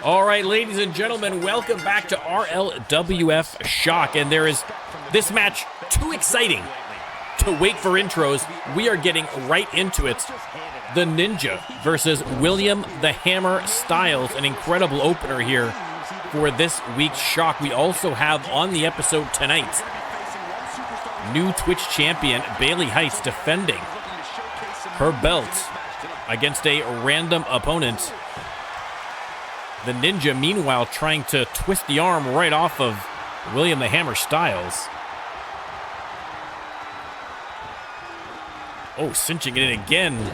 All right, ladies and gentlemen, welcome back to RLWF Shock. And there is this match too exciting to wait for intros. We are getting right into it. The Ninja versus William the Hammer Styles. An incredible opener here for this week's Shock. We also have on the episode tonight, new Twitch champion Bailey Heights defending her belt against a random opponent. The Ninja, meanwhile, trying to twist the arm right off of William the Hammer Styles. Oh, cinching it in again.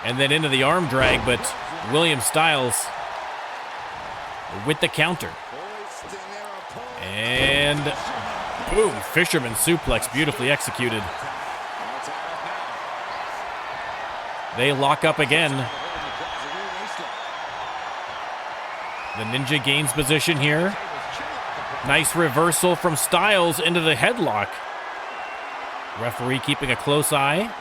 And then into the arm drag, but William Styles with the counter. And boom, fisherman suplex, beautifully executed. They lock up again. The Ninja gains position here. Nice reversal from Styles into the headlock. Referee keeping a close eye.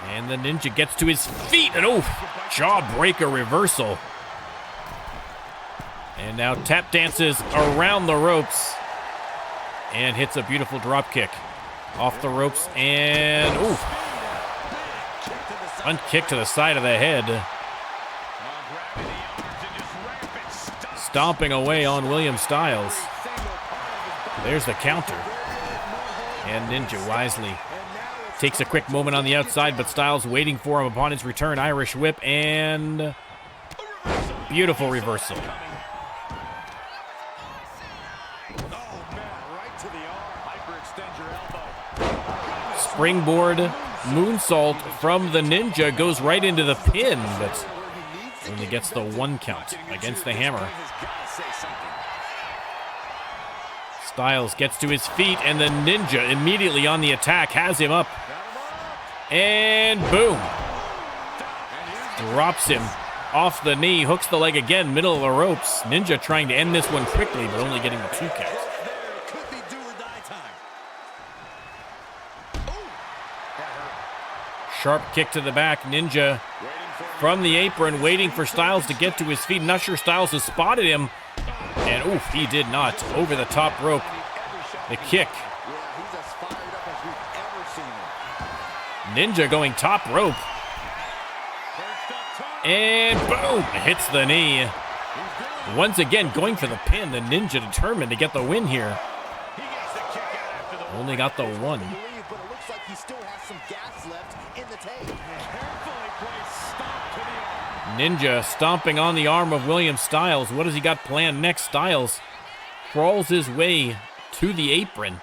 And the Ninja gets to his feet. And oh, jawbreaker reversal. And now tap dances around the ropes. And hits a beautiful drop kick. Off the ropes and ooh. Front kick to the side of the head. Stomping away on William Styles. There's the counter. And Ninja wisely takes a quick moment on the outside, but Styles waiting for him upon his return. Irish whip and beautiful reversal. Springboard moonsault from the Ninja goes right into the pin, but only gets the 1 count against the Hammer. Styles gets to his feet, and the Ninja immediately on the attack, has him up. And boom. Drops him off the knee, hooks the leg again, middle of the ropes. Ninja trying to end this one quickly, but only getting the 2 count. Sharp kick to the back. Ninja from the apron, waiting for Styles to get to his feet. Not sure Styles has spotted him. And oof, he did not. Over the top rope. The kick. Ninja going top rope. And boom, hits the knee. Once again, going for the pin. The Ninja determined to get the win here. Only got the 1. Ninja stomping on the arm of William Styles. What has he got planned next? Styles crawls his way to the apron.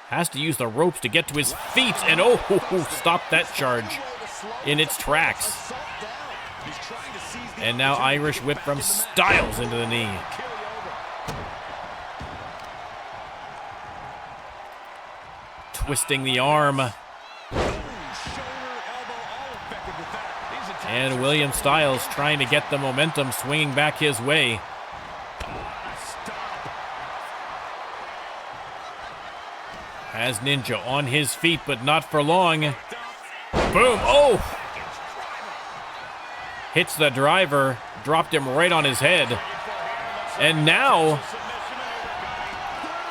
Has to use the ropes to get to his feet. And oh, stop that charge in its tracks. And now Irish whip from Styles into the knee. Twisting the arm. And William Styles trying to get the momentum, swinging back his way. Has Ninja on his feet, but not for long. Boom, oh! Hits the driver, dropped him right on his head. And now,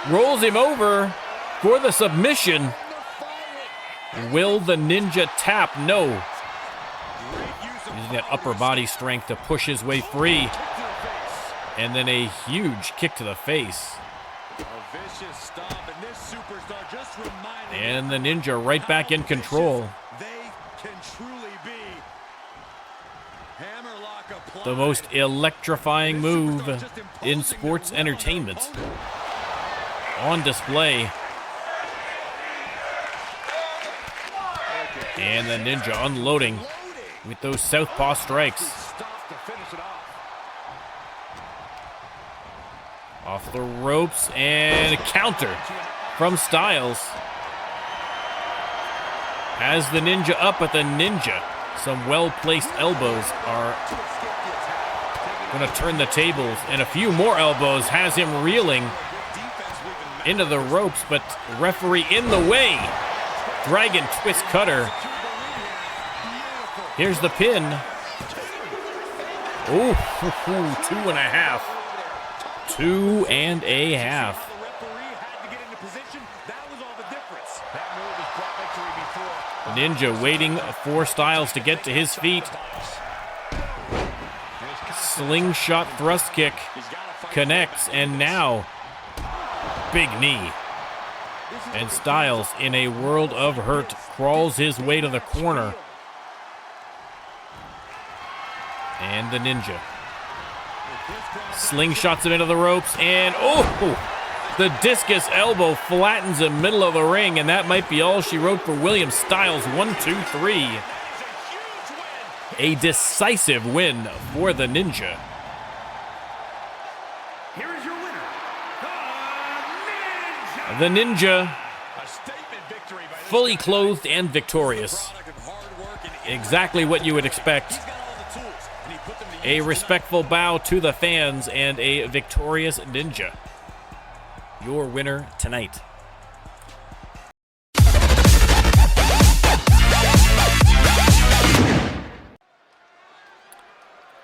rolls him over for the submission. Will the Ninja tap? No. Using that upper body strength to push his way free. And then a huge kick to the face. And the Ninja right back in control. The most electrifying move in sports entertainment. On display. And the Ninja unloading with those southpaw strikes. Off the ropes and a counter from Styles. Has the Ninja up, but the Ninja, some well-placed elbows are going to turn the tables. And a few more elbows has him reeling into the ropes, but referee in the way. Dragon twist cutter. Here's the pin. Oh, 2.5. 2.5. Ninja waiting for Styles to get to his feet. Slingshot thrust kick connects, and now big knee. And Styles, in a world of hurt, crawls his way to the corner. And the Ninja slingshots him into the ropes, and the discus elbow flattens him middle of the ring, and that might be all she wrote for William Styles. 1, 2, 3. A decisive win for the Ninja. Here is your winner, The Ninja, fully clothed and victorious. Exactly what you would expect. A respectful bow to the fans and a victorious Ninja. Your winner tonight.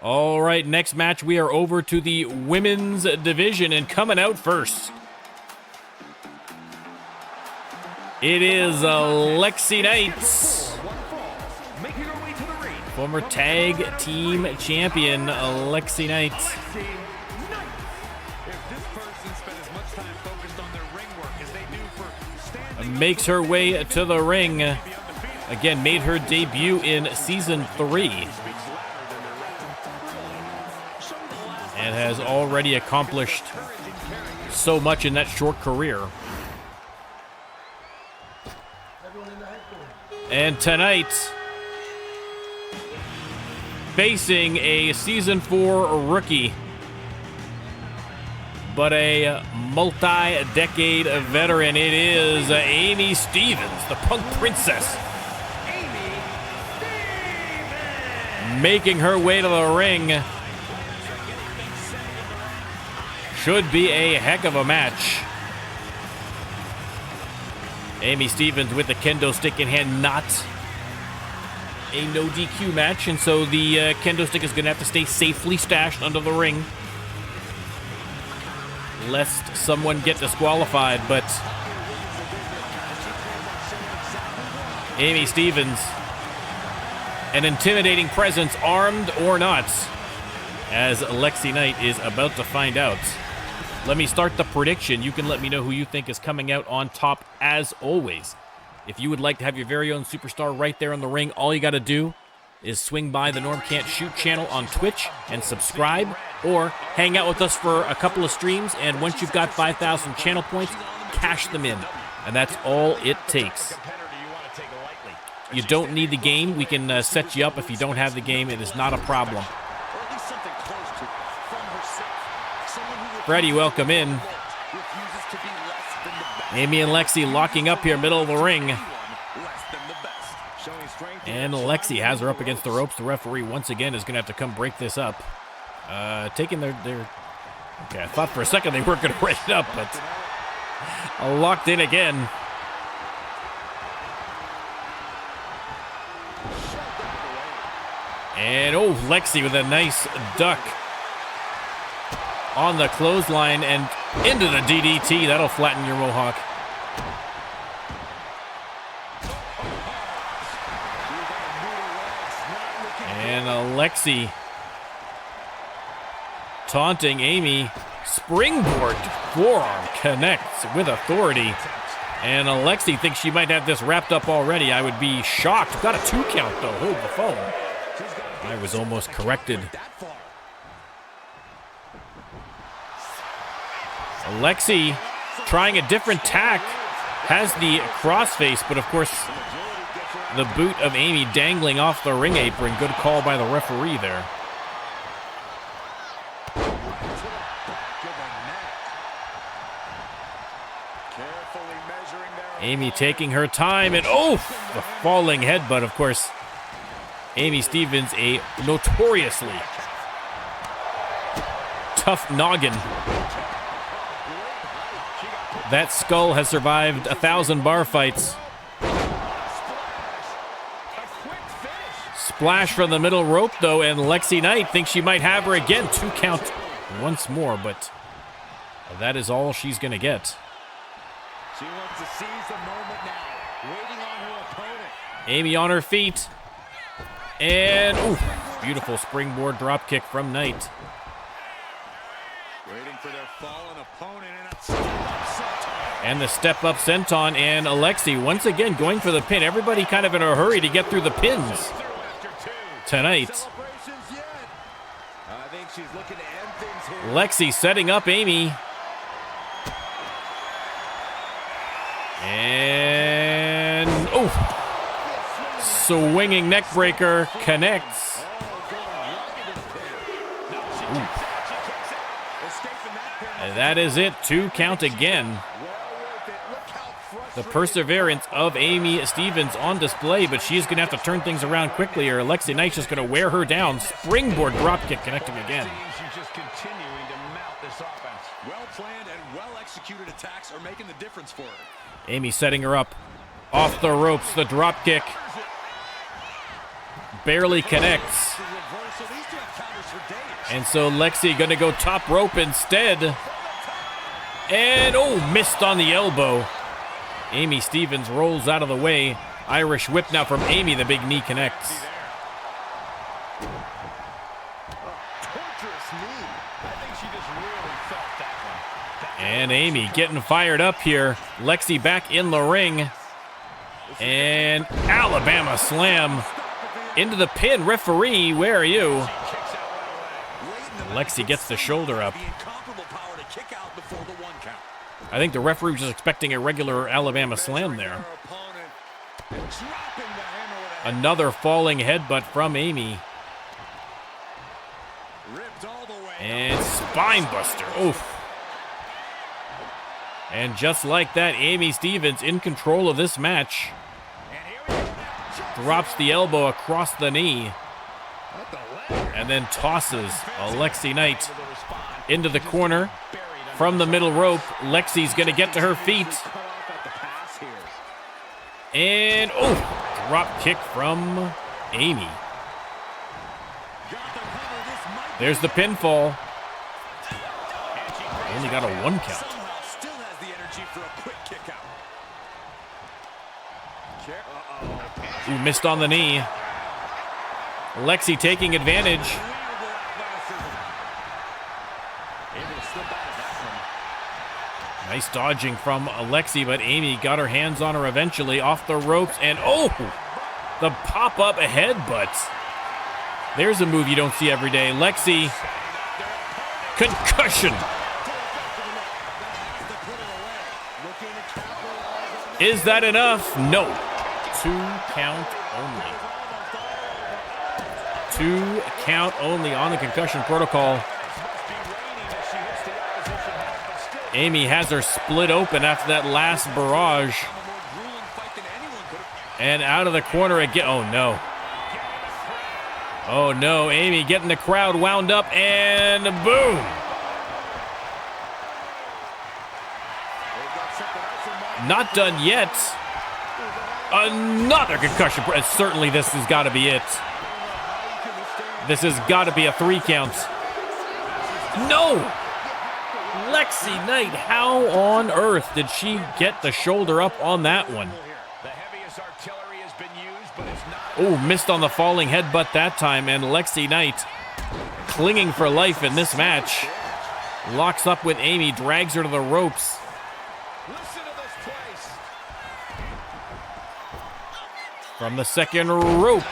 All right, next match, we are over to the women's division, and coming out first, it is Lexi Knight, former tag team champion Lexi Knight. Makes her way to the ring. Again, made her debut in Season 3. And has already accomplished so much in that short career. And tonight, facing a Season 4 rookie, but a multi-decade veteran, it is Amy Stevens, the Punk Princess. Making her way to the ring. Should be a heck of a match. Amy Stevens with the kendo stick in hand, not a no DQ match, and so the kendo stick is going to have to stay safely stashed under the ring, lest someone get disqualified. But Amy Stevens, an intimidating presence, armed or not, as Lexi Knight is about to find out. Let me start the prediction. You can let me know who you think is coming out on top, as always. If you would like to have your very own superstar right there in the ring, all you got to do is swing by the NormCantShoot channel on Twitch and subscribe, or hang out with us for a couple of streams, and once you've got 5,000 channel points, cash them in. And that's all it takes. You don't need the game. We can set you up if you don't have the game. It is not a problem. Freddie, welcome in. Amy and Lexi locking up here, middle of the ring. And Lexi has her up against the ropes. The referee, once again, is going to have to come break this up. Taking their... Okay, I thought for a second they weren't going to break it up, but... locked in again. And, Lexi with a nice duck on the clothesline and into the DDT. That'll flatten your mohawk. And Lexi taunting Amy. Springboard forearm connects with authority. And Lexi thinks she might have this wrapped up already. I would be shocked. Got a 2 count though. Hold the phone. I was almost corrected. Lexi trying a different tack, has the crossface, but of course the boot of Amy dangling off the ring apron. Good call by the referee there. Amy taking her time, and the falling headbutt. Of course, Amy Stevens, a notoriously tough noggin. That skull has survived 1,000 bar fights. Splash from the middle rope, though, and Lexi Knight thinks she might have her again. 2 count once more, but that is all she's going to get. She wants to seize the moment now, waiting on her opponent. Amy on her feet. And, ooh, beautiful springboard drop kick from Knight. Waiting for their fallen opponent and a step-up senton. And the step-up senton, and Alexi once again going for the pin. Everybody kind of in a hurry to get through the pins tonight. I think she's looking to end things here. Lexi setting up Amy. And, oh, swinging neck breaker connects. Ooh. And that is it. 2 count again. The perseverance of Amy Stevens on display, but she's going to have to turn things around quickly, or Lexi Knight's just going to wear her down. Springboard dropkick connecting again. She's just continuing to mount this offense. Well-planned and well-executed attacks are making the difference for her. Amy setting her up. Off the ropes, the dropkick. Barely connects. And so Lexi going to go top rope instead. And, oh, missed on the elbow. Amy Stevens rolls out of the way. Irish whip now from Amy. The big knee connects. And Amy getting fired up here. Lexi back in the ring. And Alabama slam into the pin. Referee, where are you? Lexi gets the shoulder up. I think the referee was just expecting a regular Alabama slam there. Another falling headbutt from Amy. And spine buster. Oof. And just like that, Amy Stevens in control of this match. Drops the elbow across the knee. And then tosses Lexi Knight into the corner. From the middle rope, Lexi's going to get to her feet. And, oh, drop kick from Amy. There's the pinfall. Only got a 1 count. Ooh, missed on the knee. Lexi taking advantage. Nice dodging from Lexi, but Amy got her hands on her eventually off the ropes. And, oh, the pop-up headbutt. There's a move you don't see every day. Lexi, concussion. Is that enough? No. 2 count only. 2 count only on the concussion protocol. Amy has her split open after that last barrage. And out of the corner again. Oh, no. Oh, no. Amy getting the crowd wound up, and boom. Not done yet. Another concussion. Certainly this has got to be it. This has got to be a 3 count. No! Lexi Knight, how on earth did she get the shoulder up on that one? Oh, missed on the falling headbutt that time, and Lexi Knight clinging for life in this match. Locks up with Amy, drags her to the ropes. From the second rope,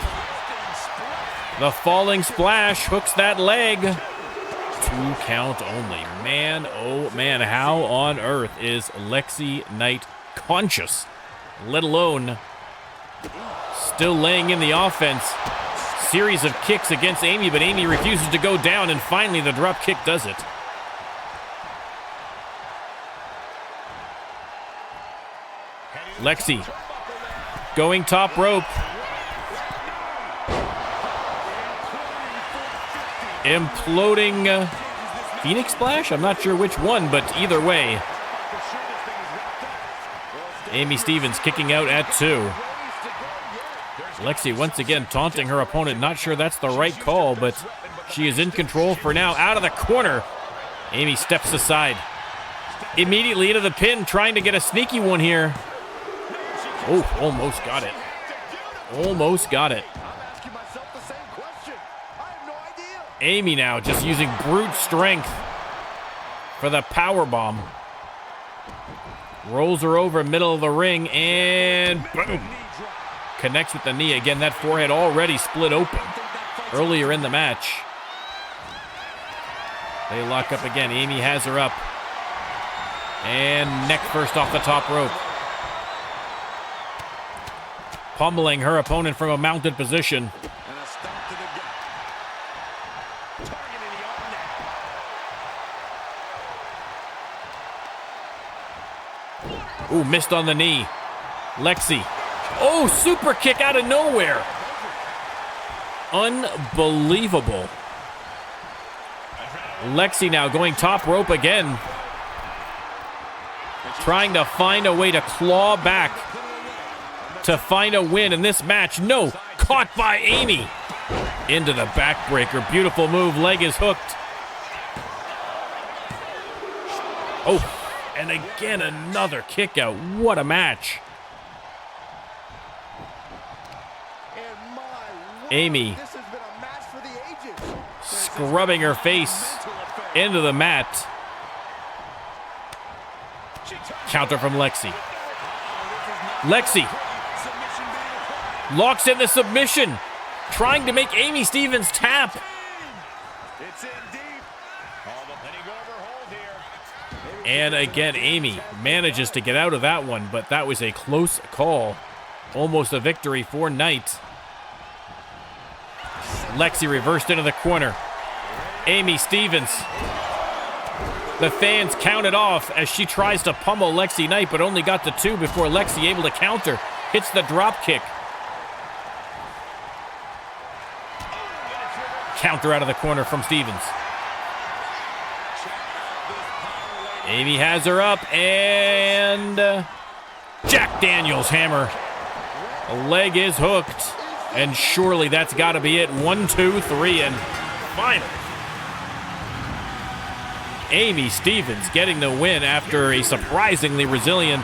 the falling splash hooks that leg. 2 count only. Man, oh man, how on earth is Lexi Knight conscious? Let alone still laying in the offense. Series of kicks against Amy, but Amy refuses to go down, and finally the drop kick does it. Lexi going top rope. Imploding Phoenix Splash? I'm not sure which one, but either way. Amy Stevens kicking out at 2. Lexi once again taunting her opponent. Not sure that's the right call, but she is in control for now. Out of the corner. Amy steps aside. Immediately into the pin, trying to get a sneaky one here. Oh, almost got it. Almost got it. Amy now just using brute strength for the power bomb. Rolls her over middle of the ring and boom. Connects with the knee. Again, that forehead already split open earlier in the match. They lock up again. Amy has her up. And neck first off the top rope. Pummeling her opponent from a mounted position. Ooh, missed on the knee. Lexi. Oh, super kick out of nowhere. Unbelievable. Lexi now going top rope again. Trying to find a way to claw back to find a win in this match. No, caught by Amy. Into the backbreaker. Beautiful move. Leg is hooked. Oh, and again another kick out. What a match. Amy scrubbing her face into the mat. Counter from Lexi. Lexi locks in the submission, trying to make Amy Stevens tap. And again, Amy manages to get out of that one, but that was a close call. Almost a victory for Knight. Lexi reversed into the corner. Amy Stevens. The fans counted off as she tries to pummel Lexi Knight, but only got to 2 before Lexi able to counter. Hits the drop kick. Counter out of the corner from Stevens. Amy has her up, and Jack Daniels hammer. The leg is hooked, and surely that's got to be it. 1, 2, 3, and final. Amy Stevens getting the win after a surprisingly resilient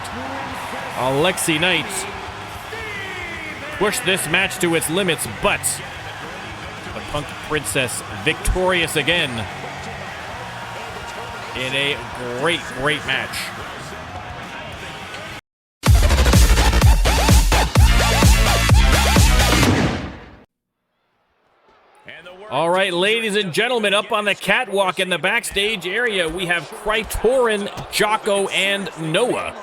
Lexi Knight pushed this match to its limits, but the Punk Princess victorious again in a great, great match. All right, ladies and gentlemen, up on the catwalk in the backstage area, we have Krytorin, Jocko, and Noah.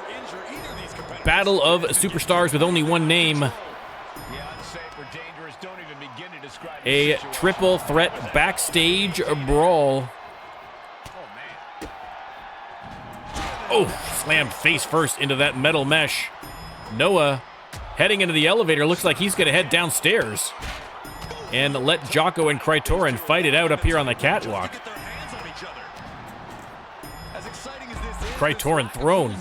Battle of superstars with only one name. A triple threat backstage brawl. Oh, slammed face first into that metal mesh. Noah heading into the elevator. Looks like he's going to head downstairs and let Jocko and Krytorin fight it out up here on the catwalk. Krytorin thrown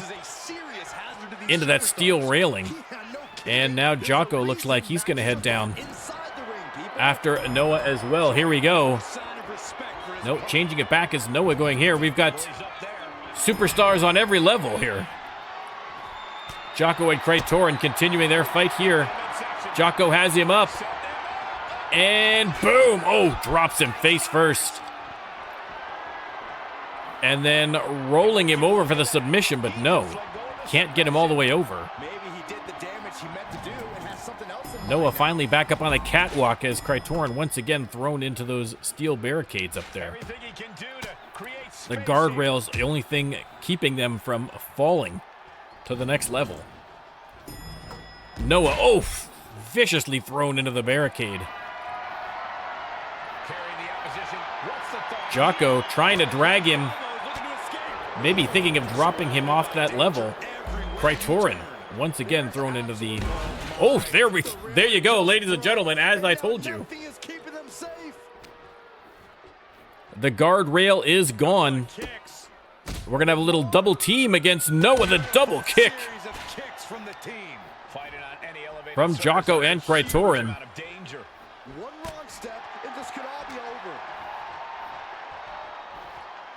into that steel railing. And now Jocko looks like he's going to head down after Noah as well. Here we go. Nope, changing it back is Noah going here. We've got superstars on every level here. Jocko and Krytorin continuing their fight here. Jocko has him up. And boom! Oh, drops him face first. And then rolling him over for the submission, but no. Can't get him all the way over. Noah finally back up on the catwalk as Krytorin once again thrown into those steel barricades up there. The guardrails, the only thing keeping them from falling to the next level. Noah, oh, viciously thrown into the barricade. Jocko trying to drag him, maybe thinking of dropping him off that level. Krytorin once again thrown into the... Oh, there you go, ladies and gentlemen, as I told you. The guardrail is gone. We're going to have a little double team against Noah, the double kick. from Jocko and Krytorin. One wrong step, and this could all be over.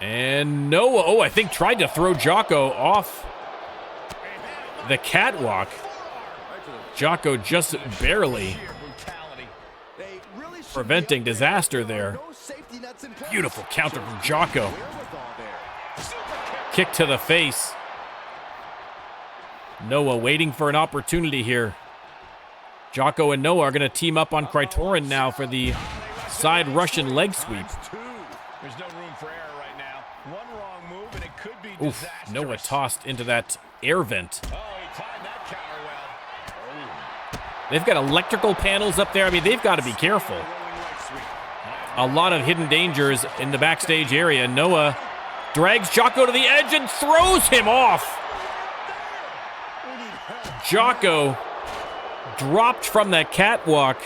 And Noah, oh, I think tried to throw Jocko off the catwalk. Jocko just barely preventing disaster there. Beautiful counter from Jocko. Kick to the face. Noah waiting for an opportunity here. Jocko and Noah are going to team up on Krytorin now for the side Russian leg sweep. There's no room for error right now. One wrong move and it could be Oof, Noah tossed into that air vent. Oh, he timed that counter well. They've got electrical panels up there. I mean, they've got to be careful. A lot of hidden dangers in the backstage area. Noah drags Jocko to the edge and throws him off. Jocko dropped from that catwalk.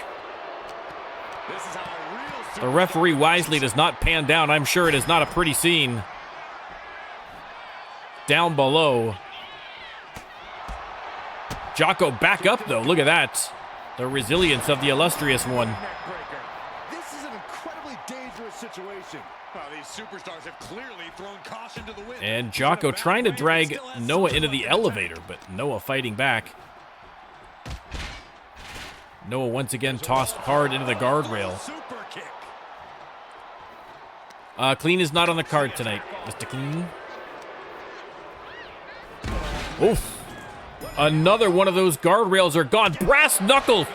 The referee wisely does not pan down. I'm sure it is not a pretty scene. Down below. Jocko back up, though. Look at that. The resilience of the illustrious one. This is an incredibly dangerous situation. Well, these superstars have clearly thrown caution to the wind. And Jocko trying to drag Noah into the elevator, but Noah fighting back. Noah once again tossed hard into the guardrail. Clean is not on the card tonight, Mr. Clean. Oof. Another one of those guardrails are gone. Brass knuckles.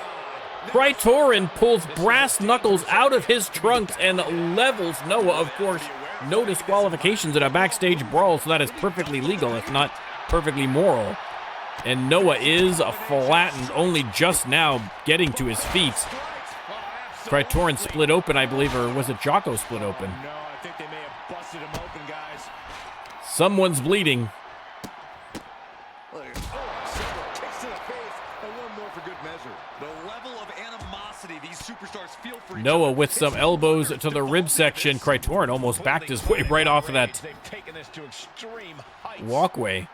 Krytorin pulls brass knuckles out of his trunks and levels Noah. Of course, no disqualifications in a backstage brawl, so that is perfectly legal, if not perfectly moral. And Noah is flattened, only just now getting to his feet. Krytorin split open, I believe, or was it Jocko split open? No, I think they may have busted him open, guys. Someone's bleeding. Kicks to the face, and one more for good measure. The level of animosity these superstars feel for each Noah other with some elbows to the rib section. Krytorin almost backed his way right off of that walkway.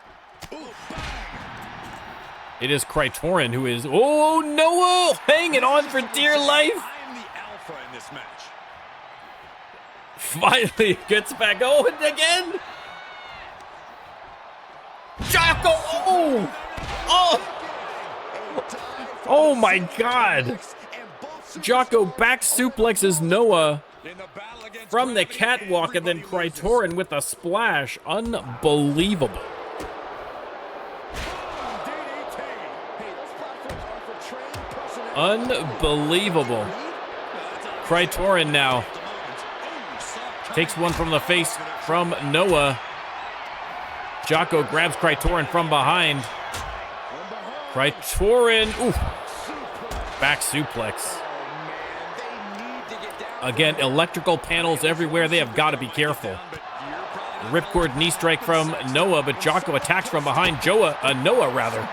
It is Krytorin who is, oh, Noah hanging on for dear life. I'm the alpha in this match. Finally gets back. Oh, and again. Jocko. Oh. Oh. Oh, my God. Jocko back suplexes Noah from the catwalk, and then Krytorin with a splash. Unbelievable. Unbelievable. Krytorin now takes one from the face from Noah. Jocko grabs Krytorin from behind. Krytorin, ooh, back suplex. Again, electrical panels everywhere. They have got to be careful. Ripcord knee strike from Noah, but Jocko attacks from behind. Noah, rather.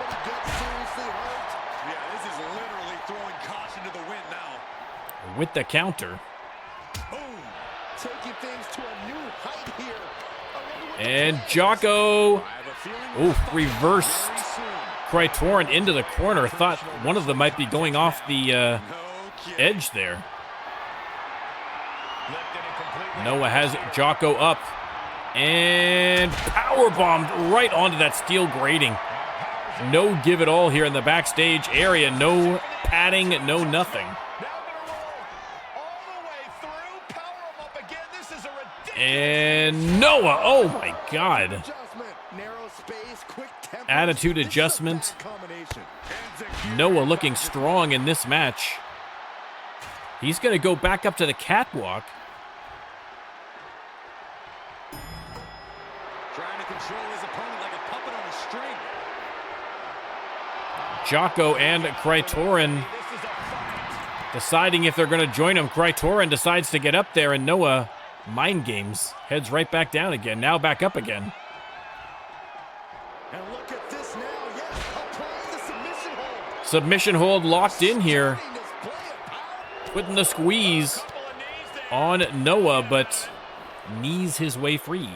With the counter. And Jocko, reversed Krytorin into the corner. Thought one of them might be going off the edge there. Noah has Jocko up and powerbombed right onto that steel grating. No give it all here in the backstage area. No padding, no nothing. And Noah, oh my God. Attitude adjustment. Noah looking strong in this match. He's going to go back up to the catwalk. Trying to control his opponent like a puppet on a string. Jocko and Krytorin deciding if they're going to join him. Krytorin decides to get up there, and Noah mind games, heads right back down again, now back up again. And look at this now. Yes, applying the submission hold. Submission hold locked in here. Putting the squeeze on Noah, but knees his way free.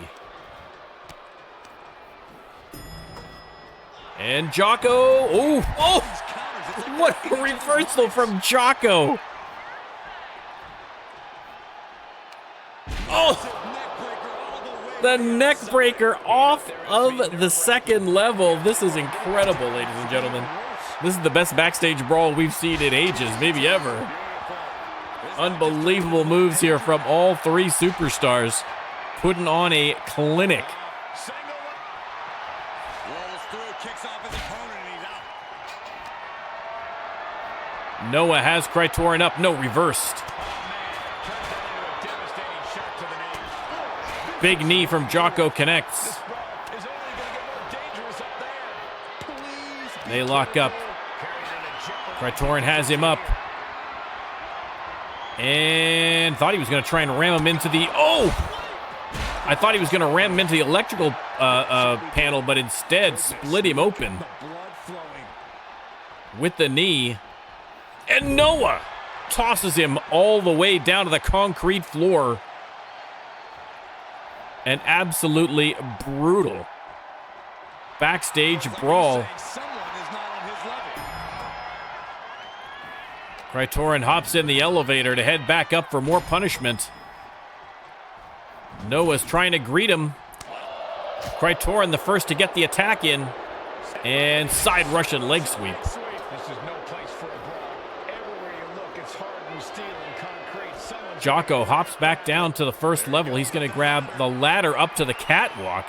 And Jocko, What a reversal from Jocko. Oh, the neck breaker off of the second level. This is incredible, ladies and gentlemen. This is the best backstage brawl we've seen in ages, maybe ever. Unbelievable moves here from all three superstars, putting on a clinic. Noah has Krytorin up. No, reversed. Big knee from Jocko connects. They lock up. Krytorin has him up. And thought he was going to try and ram him into the... Oh! I thought he was going to ram him into the electrical panel, but instead split him open with the knee. And Noah tosses him all the way down to the concrete floor. An absolutely brutal backstage brawl. Krytorin hops in the elevator to head back up for more punishment. Noah's trying to greet him. Krytorin the first to get the attack in. And side Russian leg sweep. Jocko hops back down to the first level. He's going to grab the ladder up to the catwalk.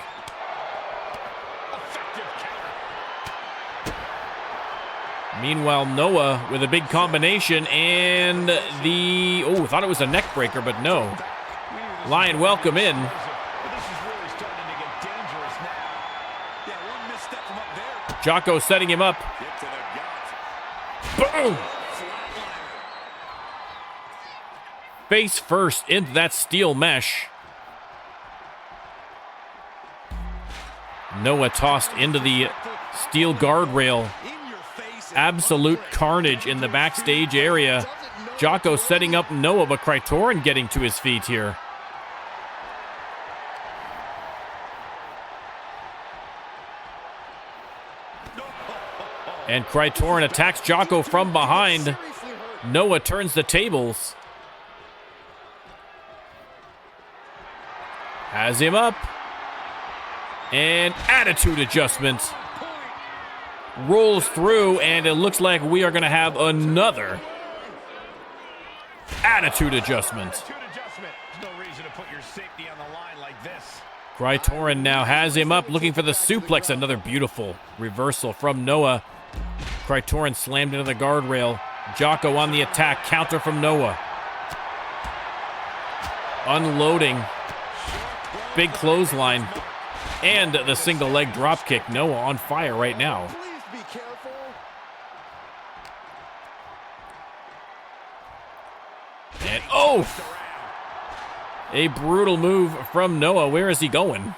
Meanwhile, Noah with a big combination and the... Oh, thought it was a neck breaker, but no. Lion welcome in. Jocko setting him up. Boom! Face first into that steel mesh. Noah tossed into the steel guardrail. Absolute carnage in the backstage area. Jocko setting up Noah, but Krytorin getting to his feet here. And Krytorin attacks Jocko from behind. Noah turns the tables. Has him up. And attitude adjustment. Rolls through, and it looks like we are going to have another attitude adjustment. Krytorin now has him up, looking for the suplex. Another beautiful reversal from Noah. Krytorin slammed into the guardrail. Jocko on the attack. Counter from Noah. Unloading. Big clothesline. And the single leg dropkick. Noah on fire right now. And oh! A brutal move from Noah. Where is he going?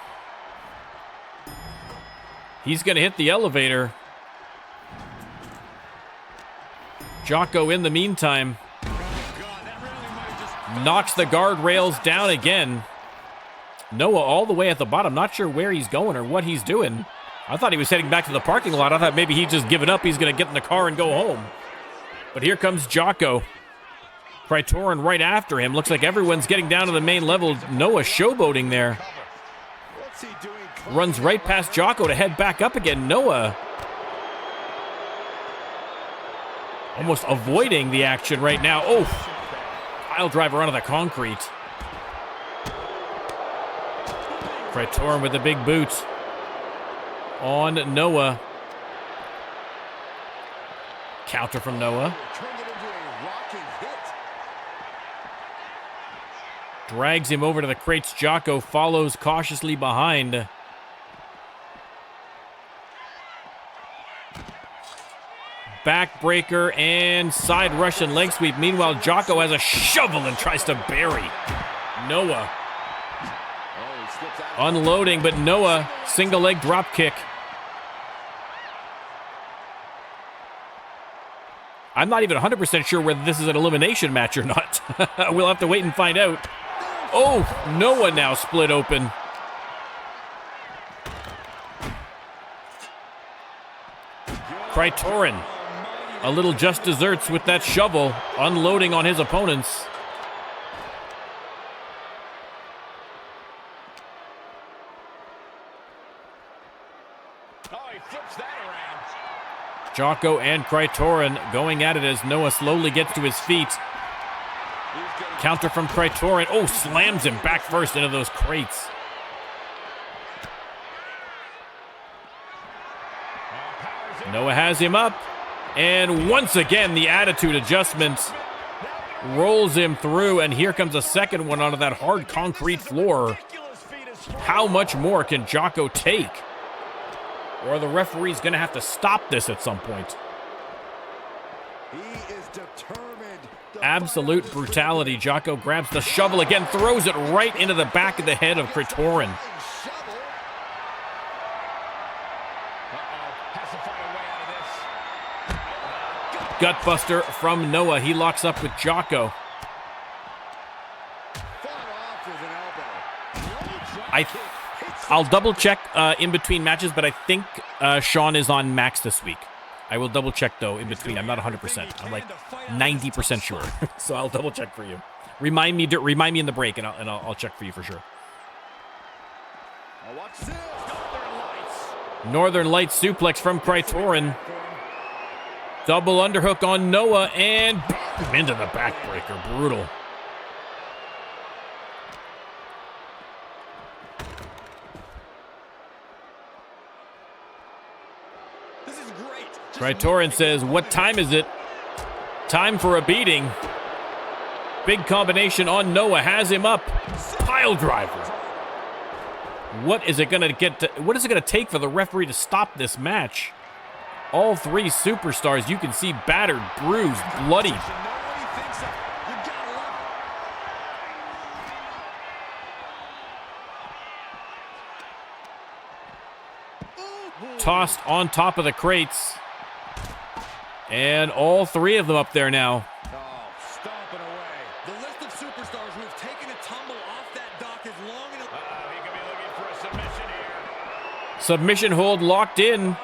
He's going to hit the elevator. Jocko in the meantime knocks the guardrails down again. Noah all the way at the bottom. Not sure where he's going or what he's doing. I thought he was heading back to the parking lot. I thought maybe he'd just given up. He's going to get in the car and go home. But here comes Jocko. Krytorin right after him. Looks like everyone's getting down to the main level. Noah showboating there. Runs right past Jocko to head back up again. Noah almost avoiding the action right now. Oh, pile driver onto the concrete. Krytorin with the big boot on Noah. Counter from Noah. Drags him over to the crates. Jocko follows cautiously behind. Backbreaker and side Russian leg sweep. Meanwhile, Jocko has a shovel and tries to bury Noah. Unloading, but Noah, single leg drop kick. I'm not even 100% sure whether this is an elimination match or not. We'll have to wait and find out. Oh, Noah now split open. Krytorin A little just desserts with that shovel, unloading on his opponents. Oh, he flips that around. Jocko and Krytorin going at it as Noah slowly gets to his feet. Counter from Krytorin. Oh, slams him back first into those crates. Noah has him up. And once again, the attitude adjustment rolls him through. And here comes a second one onto that hard concrete floor. How much more can Jocko take? Or the referee's going to have to stop this at some point. He is determined. Absolute brutality. Jocko grabs the shovel again, throws it right into the back of the head of Krytorin. Gutbuster from Noah. He locks up with Jocko. I'll double check in between matches, but I think Sean is on Max this week. I will double check though in between. I'm not 100%. I'm like 90% sure. So I'll double check for you. Remind me in the break, and I'll check for you for sure. Northern Lights suplex from Krytorin. Double underhook on Noah and into the backbreaker. Brutal. This is great. Krytorin says, "What time is it? Time for a beating." Big combination on Noah, has him up. Pile driver. What is it going to take for the referee to stop this match? All three superstars, you can see battered, bruised, bloodied. Tossed on top of the crates. And all three of them up there now. Stomping away. The list of superstars who have taken a tumble off that dock is long enough. He could be looking for a submission here. Submission hold locked in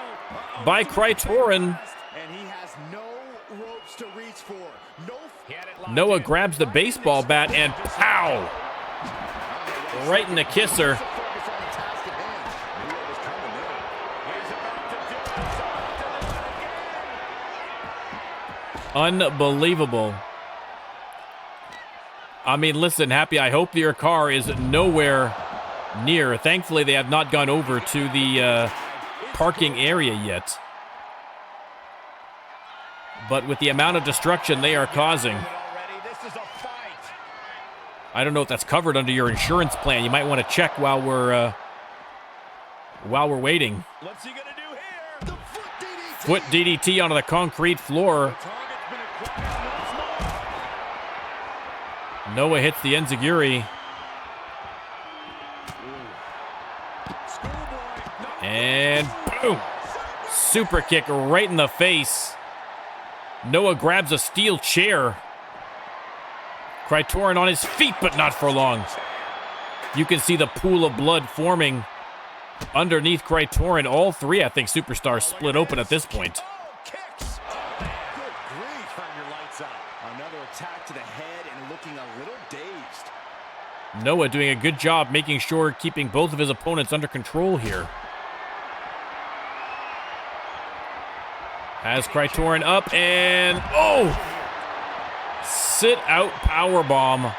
by Krytorin. And he has no ropes to reach for. Noah grabs the baseball bat and pow! Right in the kisser. Unbelievable. I mean, listen, Happy, I hope your car is nowhere near. Thankfully, they have not gone over to the parking area yet. But with the amount of destruction they are causing, I don't know if that's covered under your insurance plan. You might want to check while we're waiting. What's he gonna do here? The Foot DDT onto the concrete floor. Noah hits the enziguri. And boom! Super kick right in the face. Noah grabs a steel chair. Krytorin on his feet, but not for long. You can see the pool of blood forming underneath Krytorin. All three, I think, superstars split open at this point. Another attack to the head and looking a little dazed. Noah doing a good job making sure keeping both of his opponents under control here. Has Krytorin up and sit out powerbomb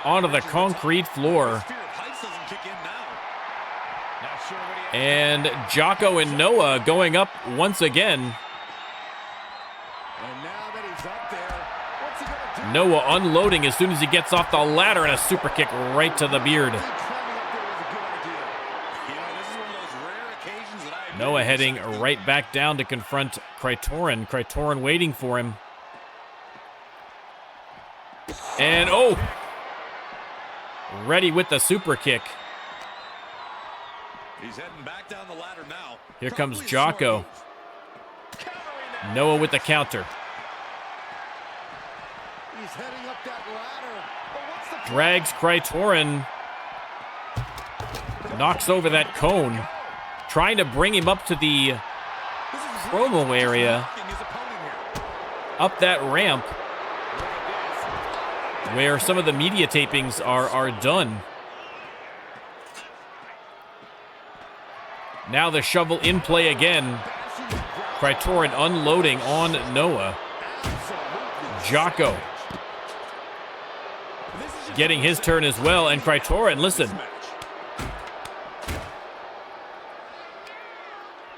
onto the concrete floor. And Jocko and Noah going up once again. Noah unloading as soon as he gets off the ladder, and a super kick right to the beard. Noah heading right back down to confront Krytorin. Krytorin waiting for him. And ready with the super kick. He's heading back down the ladder now. Here comes Jocko. Noah with the counter. He's heading up that ladder. Drags Krytorin. Knocks over that cone. Trying to bring him up to the promo area. up that ramp where some of the media tapings are done. Now the shovel in play again. Krytorin unloading on Noah. Jocko getting his turn as well, and Krytorin, listen.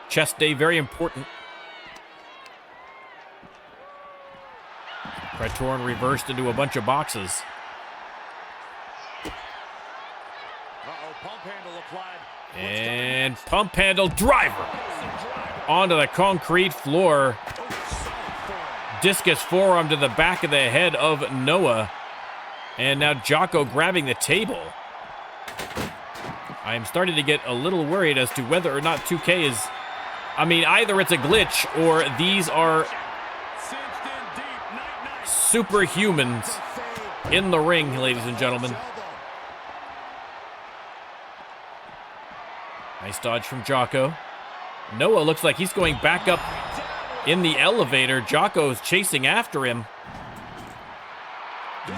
Chest day, very important. Krytorin reversed into a bunch of boxes. And pump handle driver onto the concrete floor. Discus forearm to the back of the head of Noah. And now Jocko grabbing the table. I am starting to get a little worried as to whether or not 2K is... I mean, either it's a glitch or these are superhumans in the ring, ladies and gentlemen. Nice dodge from Jocko. Noah looks like he's going back up in the elevator. Jocko's chasing after him.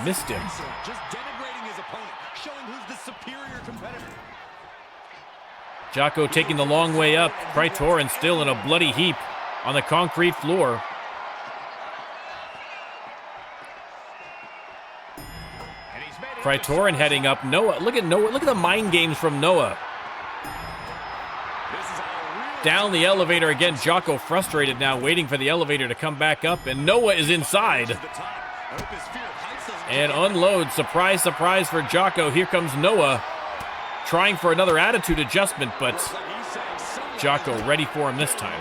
Missed him. Just denigrating his opponent, showing who's the superior competitor. Jocko taking the long way up. Krytorin still in a bloody heap on the concrete floor. Krytorin heading up. Noah, look at Noah. Look at the mind games from Noah. Down the elevator again. Jocko frustrated now, waiting for the elevator to come back up, and Noah is inside. And unload. Surprise, surprise for Jocko. Here comes Noah, trying for another attitude adjustment, but Jocko ready for him this time.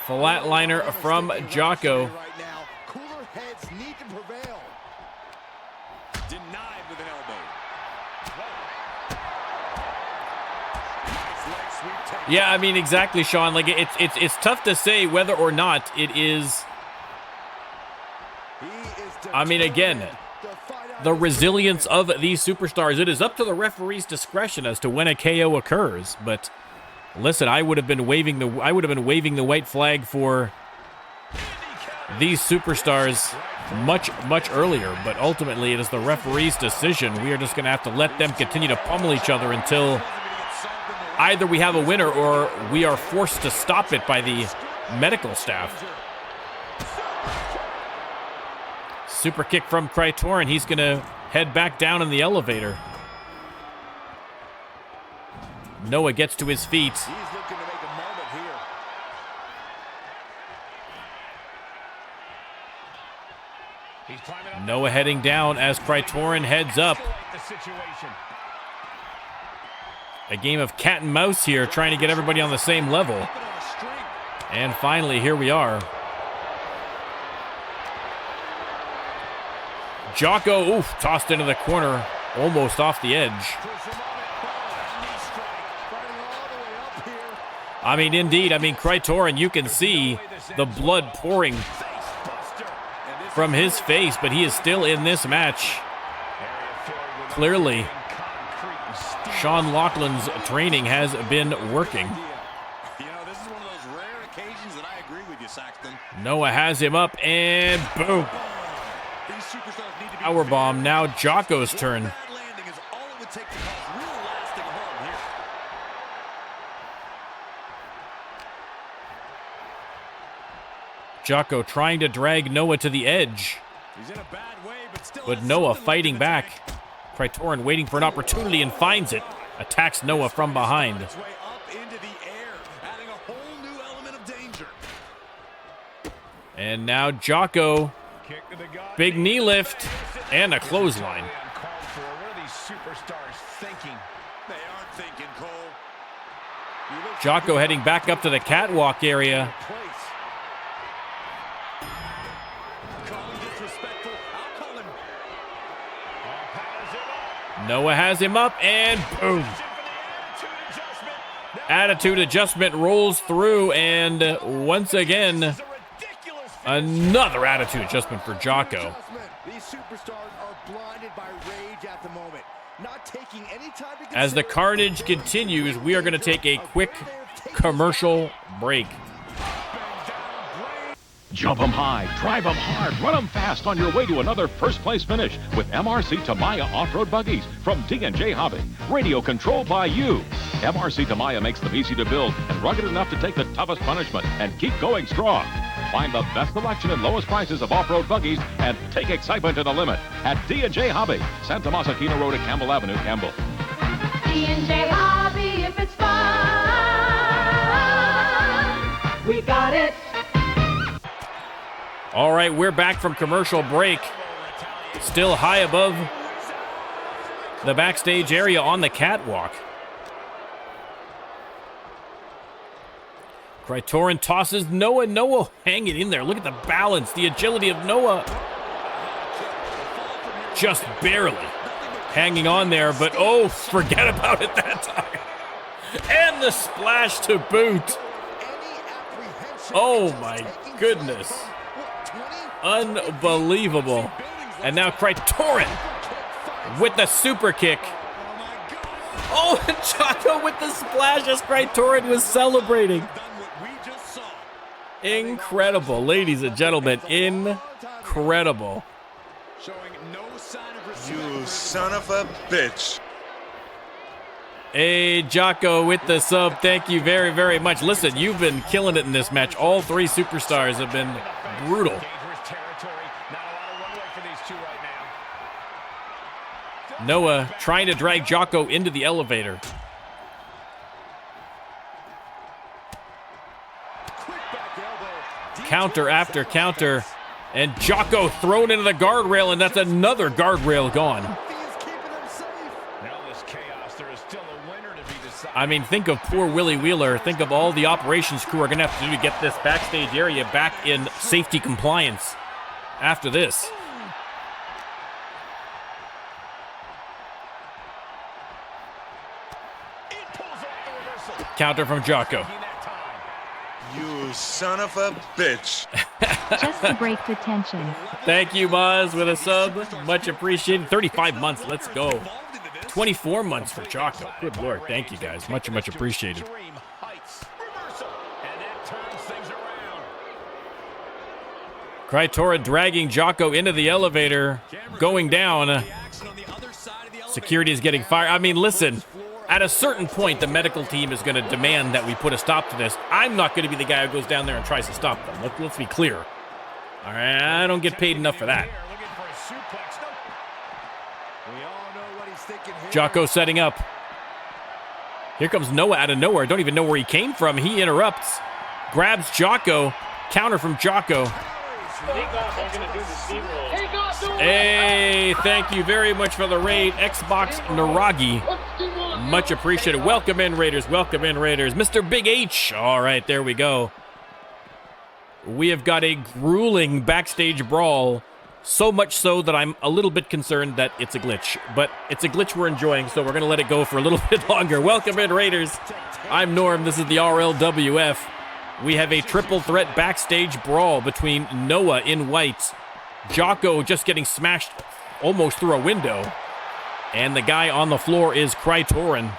Flatliner from Jocko. Yeah, I mean, exactly, Sean. Like, it's tough to say whether or not it is. I mean, again, the resilience of these superstars. It is up to the referee's discretion as to when a KO occurs. But listen, I would have been waving the white flag for these superstars much earlier. But ultimately, it is the referee's decision. We are just going to have to let them continue to pummel each other until either we have a winner or we are forced to stop it by the medical staff. Super kick from Krytorin. He's going to head back down in the elevator. Noah gets to his feet. He's looking to make a moment here. Noah heading down as Krytorin heads up. A game of cat and mouse here, trying to get everybody on the same level. And finally, here we are. Jocko, oof, tossed into the corner, almost off the edge. I mean, indeed, Krytorin, you can see the blood pouring from his face, but he is still in this match. Clearly, Sean Loughlin's training has been working. You know, this is one of those rare occasions that I agree with you, Saxton. Noah has him up, and boom. Powerbomb. Now Jocko's turn. Jocko trying to drag Noah to the edge. But Noah fighting back. Krytorin waiting for an opportunity and finds it. Attacks Noah from behind. And now Jocko. Big knee lift and a clothesline. Jocko heading back up to the catwalk area. Noah has him up, and boom. Attitude adjustment rolls through, and once again, another attitude adjustment for Jocko. These superstars are blinded by rage at the moment. As the carnage continues, we are going to take a quick commercial break. Jump 'em high, drive 'em hard, run 'em fast on your way to another first-place finish with MRC Tamiya off-road buggies from D&J Hobby. Radio controlled by you. MRC Tamiya makes them easy to build and rugged enough to take the toughest punishment and keep going strong. Find the best selection and lowest prices of off-road buggies and take excitement to the limit at D&J Hobby, Santa Masakina Road at Campbell Avenue, Campbell. D&J Hobby, if it's fun, we got it. All right, we're back from commercial break. Still high above the backstage area on the catwalk. Krytorin tosses Noah. Noah hanging in there. Look at the balance, the agility of Noah. Just barely hanging on there, but oh, forget about it that time. And the splash to boot. Oh my goodness. Unbelievable. And now Krytorin with the super kick. Oh, and Jocko with the splash as Krytorin was celebrating. Incredible, ladies and gentlemen. Incredible. You son of a bitch. Hey, Jocko with the sub. Thank you very, very much. Listen, you've been killing it in this match. All three superstars have been brutal. Noah trying to drag Jocko into the elevator. Counter after counter. And Jocko thrown into the guardrail, and that's another guardrail gone. I mean, think of poor Willie Wheeler. Think of all the operations crew are going to have to do to get this backstage area back in safety compliance after this. Counter from Jocko. You son of a bitch. Just to break the tension. Thank you, Maz, with a sub. Much appreciated. 35 months. Let's go. 24 months for Jocko. Good Lord. Thank you, guys. Much, much appreciated. Krytorin dragging Jocko into the elevator. Going down. Security is getting fired. I mean, listen. At a certain point, the medical team is going to demand that we put a stop to this. I'm not going to be the guy who goes down there and tries to stop them. Let's be clear. All right, I don't get paid enough for that. Jocko setting up. Here comes Noah out of nowhere. Don't even know where he came from. He interrupts. Grabs Jocko. Counter from Jocko. Hey, thank you very much for the raid, Xbox Naragi. Much appreciated. Welcome in, Raiders. Welcome in, Raiders. Mr. Big H. All right, there we go. We have got a grueling backstage brawl. So much so that I'm a little bit concerned that it's a glitch. But it's a glitch we're enjoying, so we're going to let it go for a little bit longer. Welcome in, Raiders. I'm Norm. This is the RLWF. We have a triple threat backstage brawl between Noah in white, Jocko just getting smashed almost through a window, and the guy on the floor is Krytorin.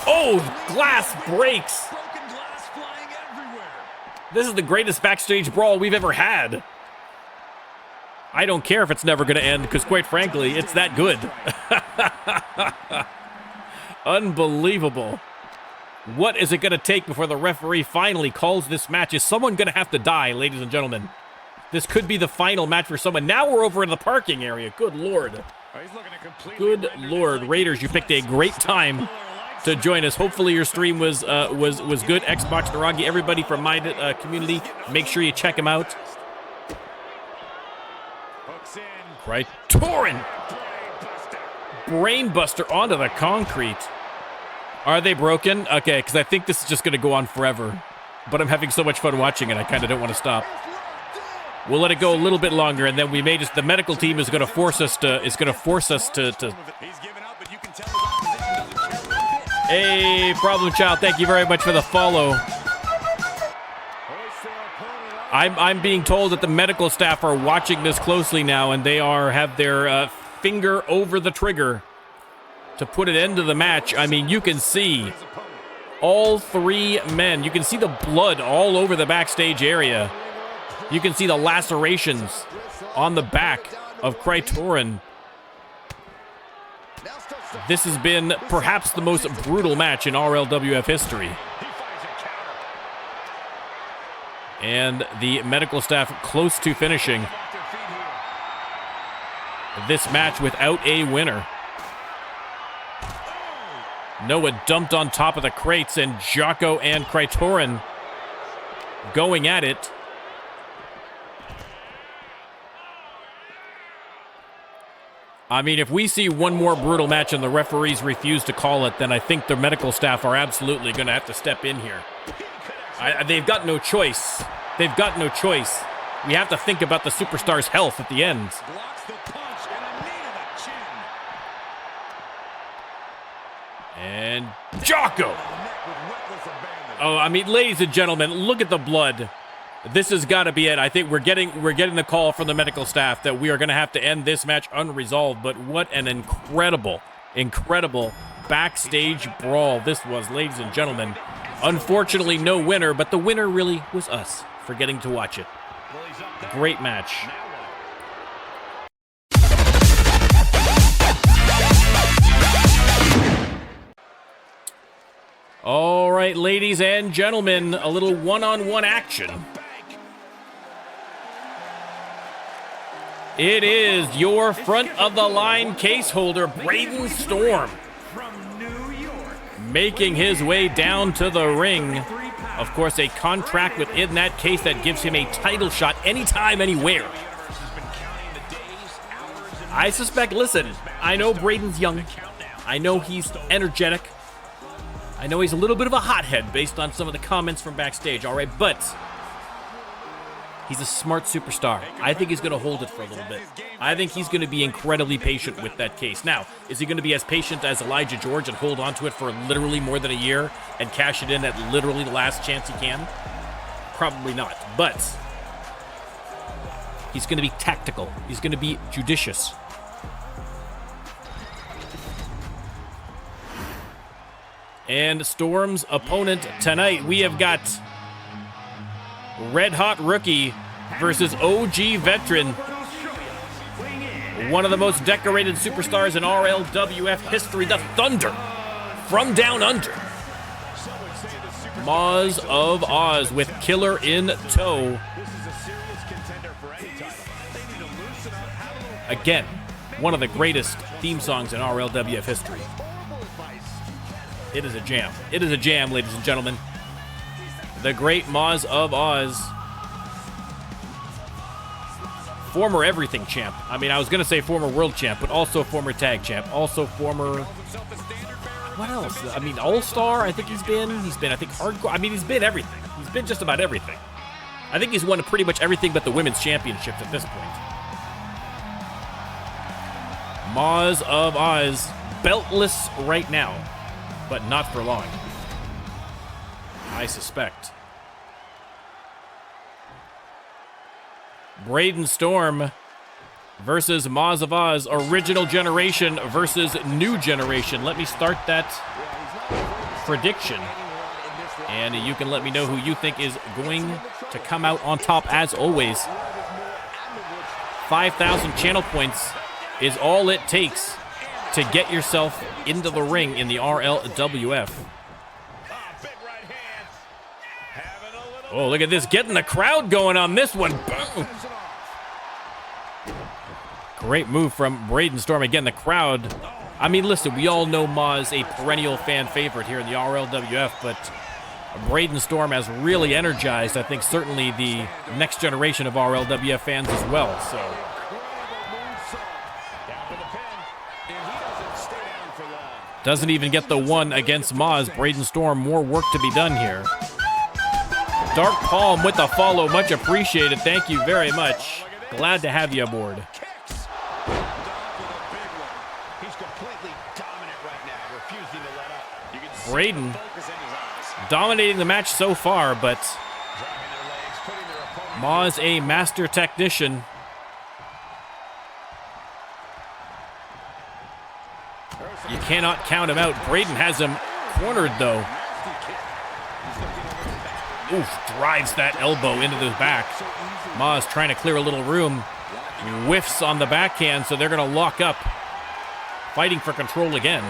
Oh, glass breaks. This is the greatest backstage brawl we've ever had. I don't care if it's never going to end, because quite frankly, it's that good. Unbelievable. What is it going to take before the referee finally calls this match? Is someone going to have to die, ladies and gentlemen? This could be the final match for someone. Now we're over in the parking area. Good Lord. Good Lord. Raiders, you picked a great time to join us. Hopefully your stream was good. Xbox Naragi, everybody from my community, make sure you check him out. Krytorin. Brainbuster onto the concrete. Are they broken? Okay, because I think this is just going to go on forever. But I'm having so much fun watching it, I kind of don't want to stop. We'll let it go a little bit longer, and then we may just, the medical team is going to force us to, Hey, Problem Child, thank you very much for the follow. I'm being told that the medical staff are watching this closely now, and they have their finger over the trigger to put an end to the match. I mean, you can see all three men. You can see the blood all over the backstage area. You can see the lacerations on the back of Krytorin. This has been perhaps the most brutal match in RLWF history. And the medical staff close to finishing this match without a winner. Noah dumped on top of the crates, and Jocko and Krytorin going at it. I mean, if we see one more brutal match and the referees refuse to call it, then I think the medical staff are absolutely going to have to step in here. They've got no choice. They've got no choice. We have to think about the superstar's health at the end. And Jocko. Oh, I mean, ladies and gentlemen, look at the blood. This has got to be it. I think we're getting the call from the medical staff that we are going to have to end this match unresolved. But what an incredible backstage brawl this was, ladies and gentlemen. Unfortunately, no winner, but the winner really was us for getting to watch it. Great match. All right, ladies and gentlemen, a little one-on-one action. It is your front-of-the-line case holder, Braden Storm, making his way down to the ring. Of course, a contract within that case that gives him a title shot anytime, anywhere. I suspect, listen, I know Braden's young. I know he's energetic. I know he's a little bit of a hothead based on some of the comments from backstage, all right? But he's a smart superstar. I think he's going to hold it for a little bit. I think he's going to be incredibly patient with that case. Now, is he going to be as patient as Elijah George and hold on to it for literally more than a year and cash it in at literally the last chance he can? Probably not. But he's going to be tactical. He's going to be judicious. And Storm's opponent tonight, we have got Red Hot Rookie versus OG Veteran. One of the most decorated superstars in RLWF history, the Thunder from Down Under. Moz of Oz with Killer in tow. Again, one of the greatest theme songs in RLWF history. It is a jam. It is a jam, ladies and gentlemen. The great Moz of Oz. Former everything champ. I mean, I was going to say former world champ, but also former tag champ. Also former... What else? I mean, All-Star, I think he's been. I think, hardcore. I mean, he's been everything. He's been just about everything. I think he's won pretty much everything but the women's championships at this point. Moz of Oz, beltless right now. But not for long, I suspect. Braden Storm versus Moz of Oz, original generation versus new generation. Let me start that prediction. And you can let me know who you think is going to come out on top as always. 5,000 channel points is all it takes to get yourself into the ring in the RLWF. Oh, look at this. Getting the crowd going on this one. Boom. Great move from Braden Storm. Again, the crowd. I mean, listen, we all know Moz, a perennial fan favorite here in the RLWF, but Braden Storm has really energized, I think, certainly the next generation of RLWF fans as well. So doesn't even get the one against Moz. Braden Storm, more work to be done here. Dark Palm with the follow. Much appreciated. Thank you very much. Glad to have you aboard. Braden dominating the match so far, but Moz, a master technician. You cannot count him out. Braden has him cornered, though. Oof, drives that elbow into the back. Ma's trying to clear a little room. Whiffs on the backhand, so they're going to lock up. Fighting for control again.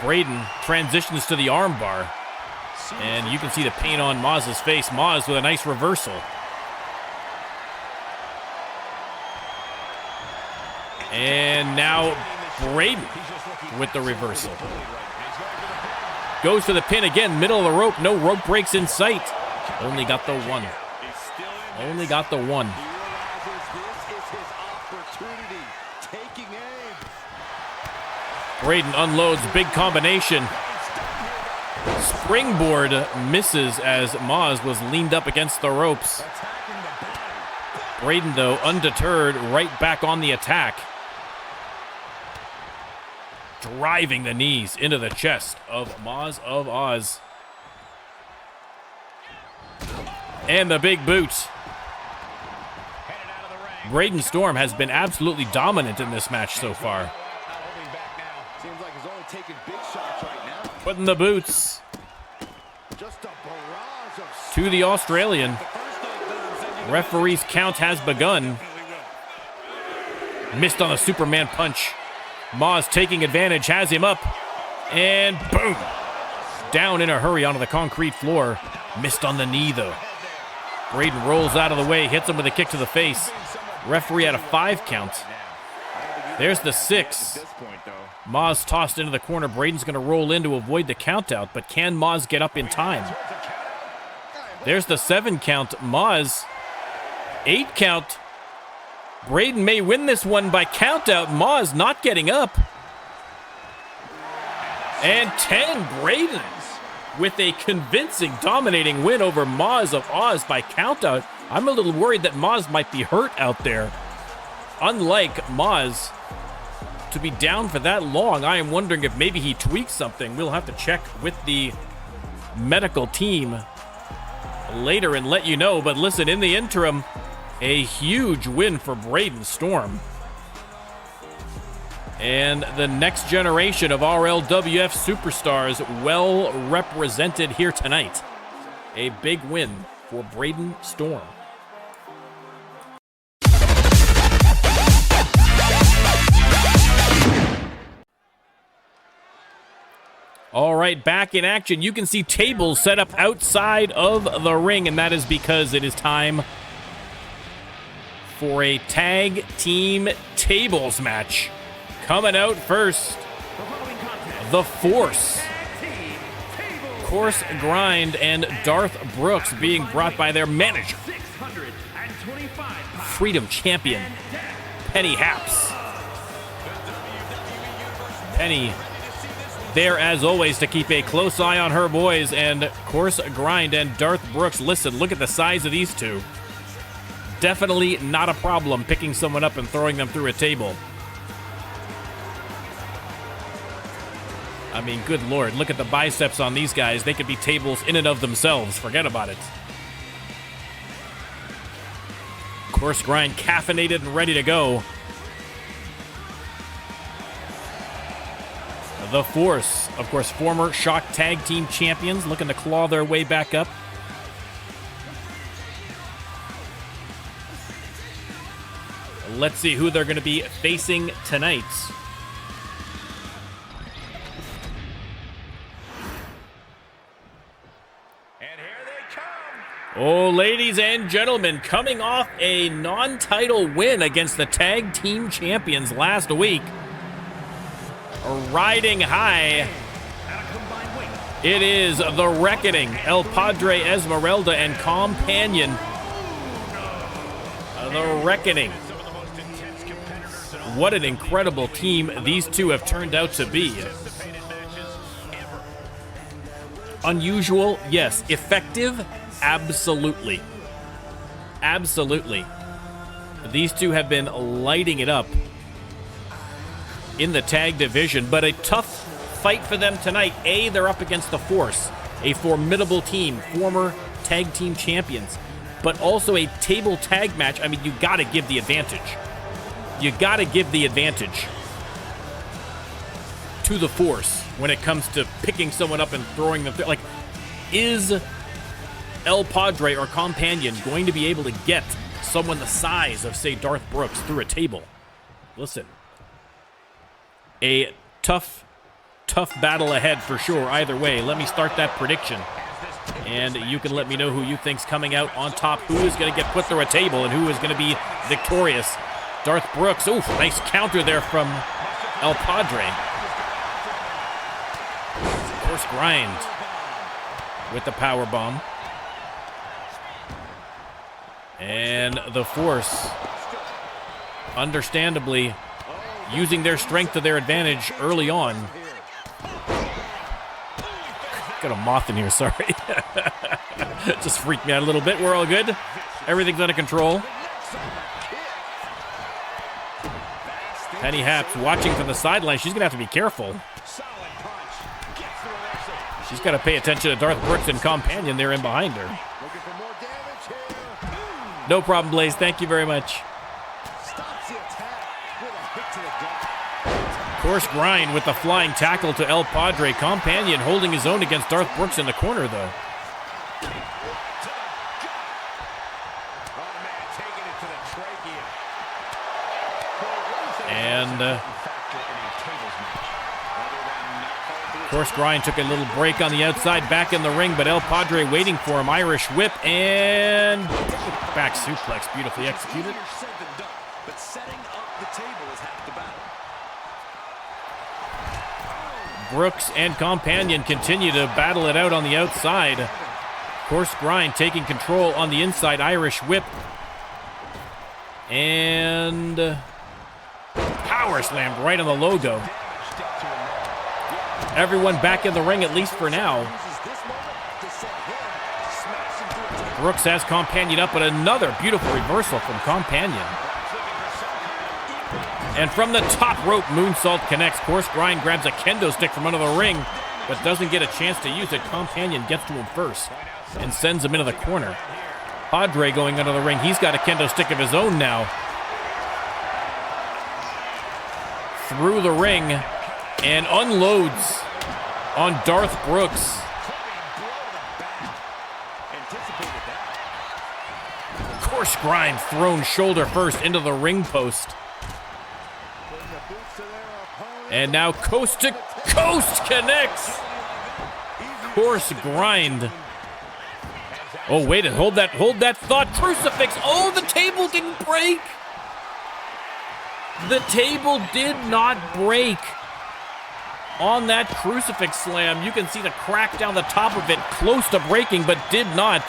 Braden transitions to the armbar. And you can see the pain on Maz's face. Maz with a nice reversal. And now Braden with the reversal. Goes for the pin again, middle of the rope. No rope breaks in sight. Only got the one. Only got the one. Braden unloads, big combination. Springboard misses as Maz was leaned up against the ropes. Braden, though, undeterred, right back on the attack. Driving the knees into the chest of Maz of Oz. And the big boot. Braden Storm has been absolutely dominant in this match so far. Putting the boots to the Australian. Referee's count has begun. Missed on a Superman punch. Maz taking advantage, has him up, and boom! Down in a hurry onto the concrete floor. Missed on the knee, though. Braden rolls out of the way, hits him with a kick to the face. Referee at a 5 count. There's the 6. Maz tossed into the corner. Braden's going to roll in to avoid the count out, but can Maz get up in time? There's the 7 count. Maz, 8 count. Braden may win this one by count out. Maz not getting up. And 10, Braden with a convincing, dominating win over Maz of Oz by count out. I'm a little worried that Maz might be hurt out there. Unlike Maz to be down for that long, I am wondering if maybe he tweaked something. We'll have to check with the medical team later and let you know. But listen, in the interim, a huge win for Braden Storm. And the next generation of RLWF superstars well represented here tonight. A big win for Braden Storm. All right, back in action. You can see tables set up outside of the ring, and that is because it is time for a tag team tables match. Coming out first, The Force. Course Grind and Darth Brooks being brought by their manager, Freedom Champion, Penny Haps. Penny there, as always, to keep a close eye on her boys. And Course Grind and Darth Brooks, listen, look at the size of these two. Definitely not a problem picking someone up and throwing them through a table. I mean, good Lord, look at the biceps on these guys. They could be tables in and of themselves. Forget about it. Course Grind caffeinated and ready to go. The Force, of course, former Shock Tag Team Champions, looking to claw their way back up. Let's see who they're going to be facing tonight. And here they come. Oh, ladies and gentlemen, coming off a non-title win against the Tag Team Champions last week. Riding high, it is the Reckoning, El Padre Esmeralda and Companion. The Reckoning. What an incredible team these two have turned out to be. Unusual, yes. Effective, absolutely. Absolutely. These two have been lighting it up in the tag division, but a tough fight for them tonight. They're up against the Force, a formidable team, former tag team champions, but also a table tag match. I mean, you got to give the advantage you got to give the advantage to the Force when it comes to picking someone up and throwing them. Like, is El Padre or Companion going to be able to get someone the size of, say, Darth Brooks through a table? Listen, a tough battle ahead for sure either way. Let me start that prediction, and you can let me know who you think's coming out on top, who is going to get put through a table, and who is going to be victorious. Darth Brooks, oof, nice counter there from El Padre. Of course, Grind with the power bomb. And the Force, understandably, using their strength to their advantage early on. Got a moth in here, sorry. Just freaked me out a little bit. We're all good. Everything's under control. Penny Haps watching from the sideline. She's going to have to be careful. She's got to pay attention to Darth Brooks and Companion there in behind her. No problem, Blaze. Thank you very much. Of course, Grind with the flying tackle to El Padre. Companion holding his own against Darth Brooks in the corner, though. And, of course, Grind took a little break on the outside, back in the ring, but El Padre waiting for him. Irish whip and back suplex, beautifully executed. But setting up the table is half the battle. Brooks and Companion continue to battle it out on the outside. Of course, Grind taking control on the inside. Irish whip. And power slammed right on the logo. Everyone back in the ring, at least for now. Brooks has Companion up, but another beautiful reversal from Companion. And from the top rope, moonsault connects. Of course, Grind grabs a kendo stick from under the ring, but doesn't get a chance to use it. Companion gets to him first and sends him into the corner. Padre going under the ring. He's got a kendo stick of his own now. Through the ring and unloads on Darth Brooks. Of course, Grind thrown shoulder first into the ring post. And now coast to coast connects. Of course, Grind. Oh, wait, hold that thought. Crucifix. Oh, the table didn't break. The table did not break on that crucifix slam. You can see the crack down the top of it, close to breaking, but did not.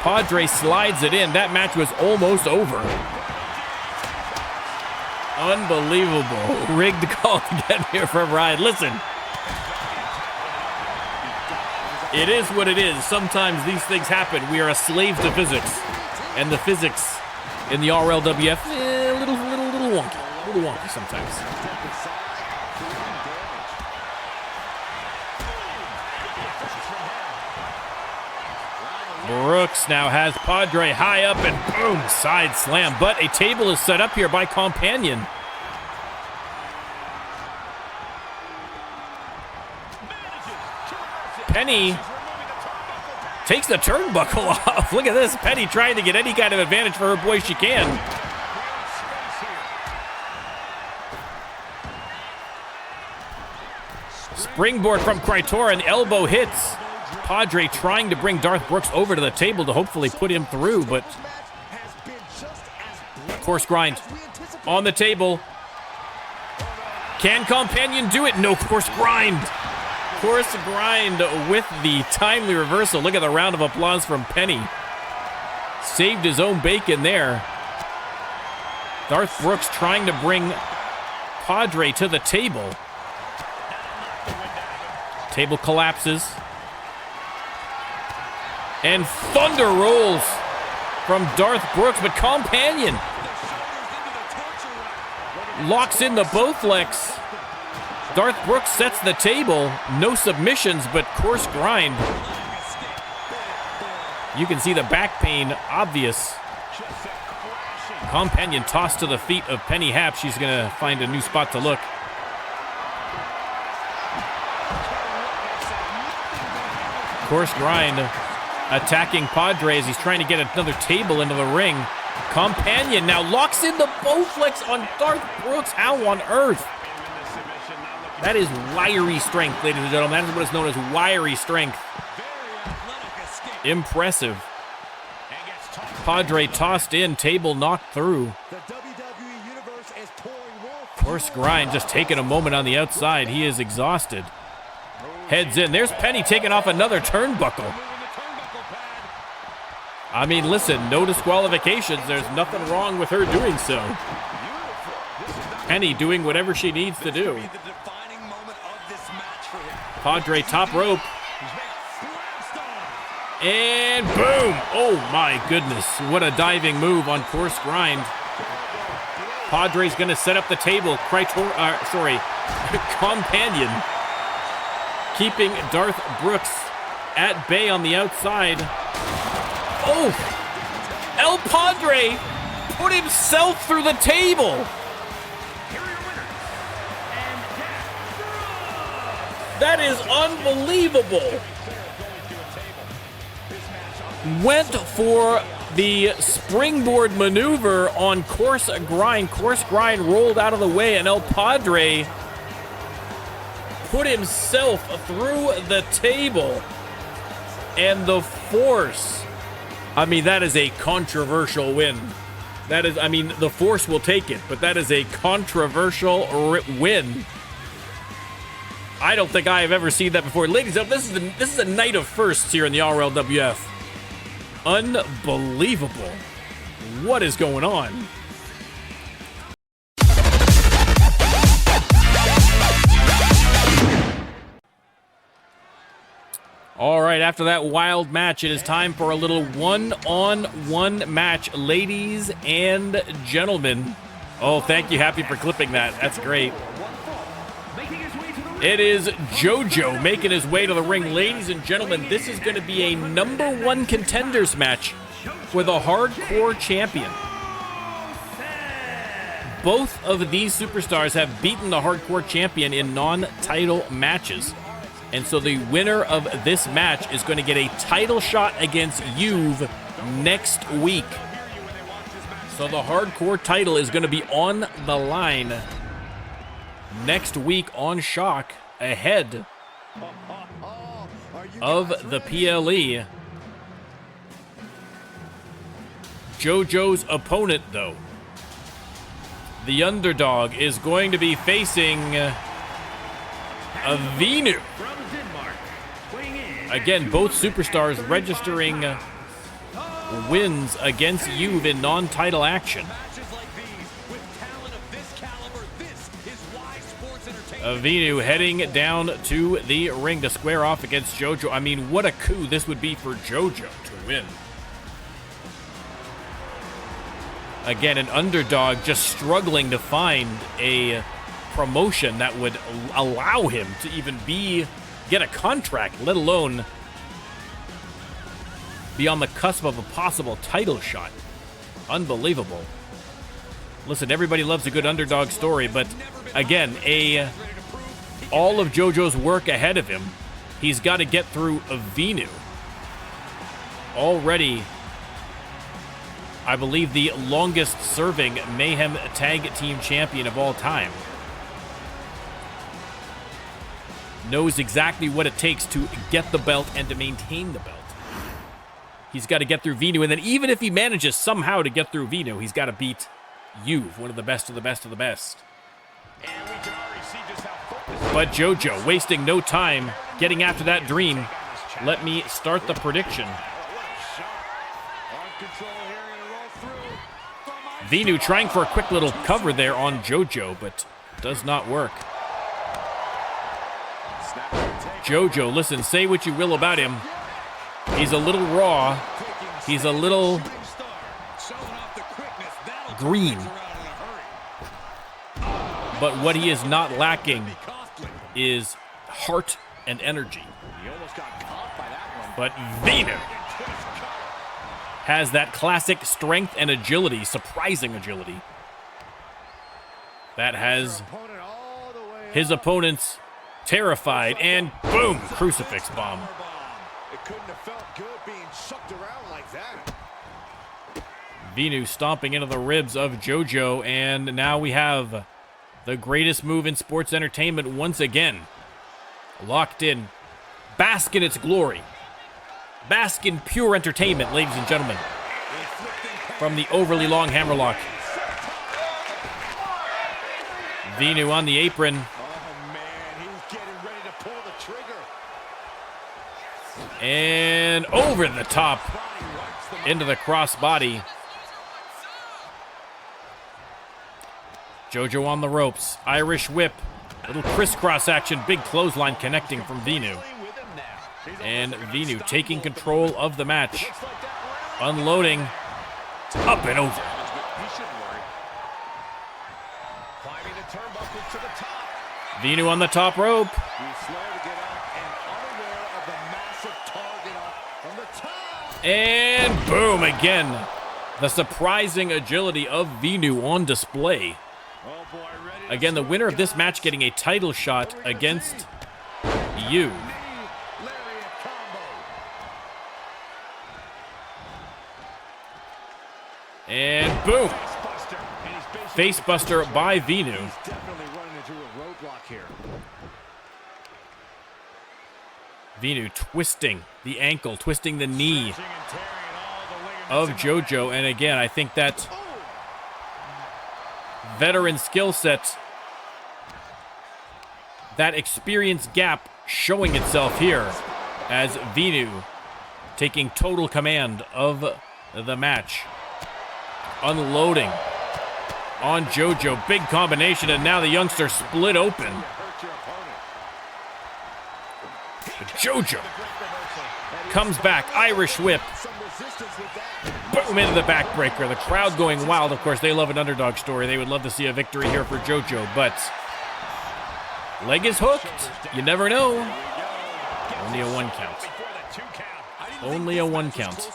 Padre slides it in. That match was almost over. Unbelievable. Rigged call again here from Ryan. Listen, it is what it is. Sometimes these things happen. We are a slave to physics. And the physics in the RLWF, a little wonky. A little wonky sometimes. Brooks now has Padre high up and boom, side slam. But a table is set up here by Companion. Penny takes the turnbuckle off. Look at this. Penny trying to get any kind of advantage for her boy she can. Springboard from Krytorin. Elbow hits. Padre trying to bring Darth Brooks over to the table to hopefully put him through, but of course, Grind on the table. Can Companion do it? No, of course, Grind. Of course, Grind with the timely reversal. Look at the round of applause from Penny. Saved his own bacon there. Darth Brooks trying to bring Padre to the table. Table collapses. And thunder rolls from Darth Brooks, but Companion locks in the Bowflex. Darth Brooks sets the table. No submissions, but course Grind. You can see the back pain obvious. Companion tossed to the feet of Penny Hap. She's going to find a new spot to look. Course Grind attacking Padre as he's trying to get another table into the ring. Companion now locks in the Bowflex on Darth Brooks. How on earth? That is wiry strength, ladies and gentlemen. That is what is known as wiry strength. Impressive. Padre tossed in, table knocked through. Course Grind just taking a moment on the outside. He is exhausted. Heads in. There's Penny taking off another turnbuckle. I mean, listen, no disqualifications. There's nothing wrong with her doing so. Penny doing whatever she needs to do. Padre top rope. And boom! Oh my goodness, what a diving move on Course Grind. Padre's gonna set up the table. Companion keeping Darth Brooks at bay on the outside. Oh! El Padre put himself through the table. That is unbelievable. Went for the springboard maneuver on Course Grind. Course Grind rolled out of the way, and El Padre put himself through the table. And the Force, I mean, that is a controversial win. That is, I mean, the Force will take it, but that is a controversial win. I don't think I have ever seen that before. Ladies and gentlemen, this is a night of firsts here in the RLWF. Unbelievable. What is going on? All right, after that wild match, it is time for a little one-on-one match, ladies and gentlemen. Oh, thank you, Happy, for clipping that. That's great. It is JoJo making his way to the ring. Ladies and gentlemen, this is going to be a #1 contenders match for the Hardcore Champion. Both of these superstars have beaten the Hardcore Champion in non-title matches. And so the winner of this match is going to get a title shot against Juve next week. So the Hardcore title is going to be on the line next week on Shock, ahead of the PLE. JoJo's opponent, though, the underdog, is going to be facing Venu. Again, both superstars registering wins against Juve in non-title action. Venu heading down to the ring to square off against JoJo. I mean, what a coup this would be for JoJo to win. Again, an underdog just struggling to find a promotion that would allow him to even get a contract, let alone be on the cusp of a possible title shot. Unbelievable. Listen, everybody loves a good underdog story, but again, all of JoJo's work ahead of him. He's got to get through Venu. Already, I believe, the longest serving Mayhem Tag Team Champion of all time. Knows exactly what it takes to get the belt and to maintain the belt. He's got to get through Venu, and then even if he manages somehow to get through Venu, he's got to beat Juve, one of the best of the best of the best. But JoJo wasting no time getting after that dream. Let me start the prediction. Venu trying for a quick little cover there on JoJo, but does not work. JoJo, listen, say what you will about him. He's a little raw. He's a little green. But what he is not lacking is heart and energy. But Venu has that classic strength and agility, surprising agility, that has his opponents terrified, and boom, crucifix bomb. It couldn't have felt good being sucked around like that. Vinu stomping into the ribs of JoJo, and now we have the greatest move in sports entertainment once again. Locked in. Bask in its glory. Bask in pure entertainment, ladies and gentlemen. From the overly long hammerlock. Vinu on the apron. Oh man, he's getting ready to pull the trigger. And over the top. Into the crossbody. JoJo on the ropes. Irish whip. Little crisscross action. Big clothesline connecting from Vinu. And Vinu taking control of the match. Unloading. Up and over. Vinu on the top rope. And boom again. The surprising agility of Vinu on display. Again, the winner of this match getting a title shot against you. And boom. Facebuster by Vinu. Vinu twisting the ankle, twisting the knee of JoJo. And again, I think that veteran skill set, that experience gap showing itself here as Vinu taking total command of the match. Unloading on JoJo. Big combination, and now the youngster split open. But JoJo comes back. Irish whip. Boom into the backbreaker. The crowd going wild. Of course, they love an underdog story. They would love to see a victory here for JoJo, but leg is hooked. You never know. Only a 1 count. Only a 1 count.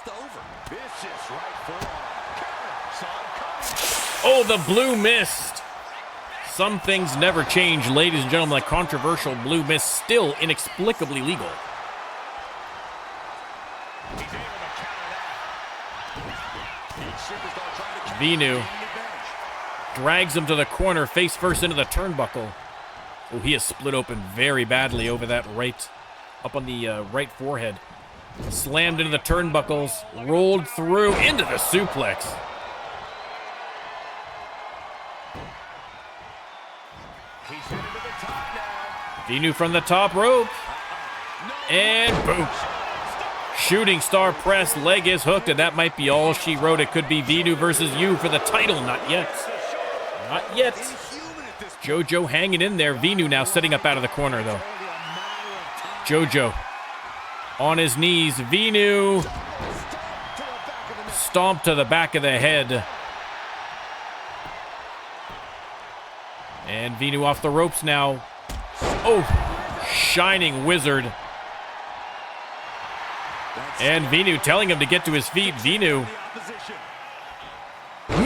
Oh, the blue mist. Some things never change, ladies and gentlemen. The controversial blue mist still inexplicably legal. Vinu drags him to the corner, face first into the turnbuckle. Oh, he is split open very badly over that right, up on the right forehead. Slammed into the turnbuckles, rolled through into the suplex. Vinu from the top rope. And boom. Shooting star press, leg is hooked, and that might be all she wrote. It could be Vinu versus you for the title. Not yet. Not yet. JoJo hanging in there. Vinu now sitting up out of the corner, though. JoJo on his knees. Vinu stomp to the back of the head. And Vinu off the ropes now. Oh, shining wizard. And Vinu telling him to get to his feet. Vinu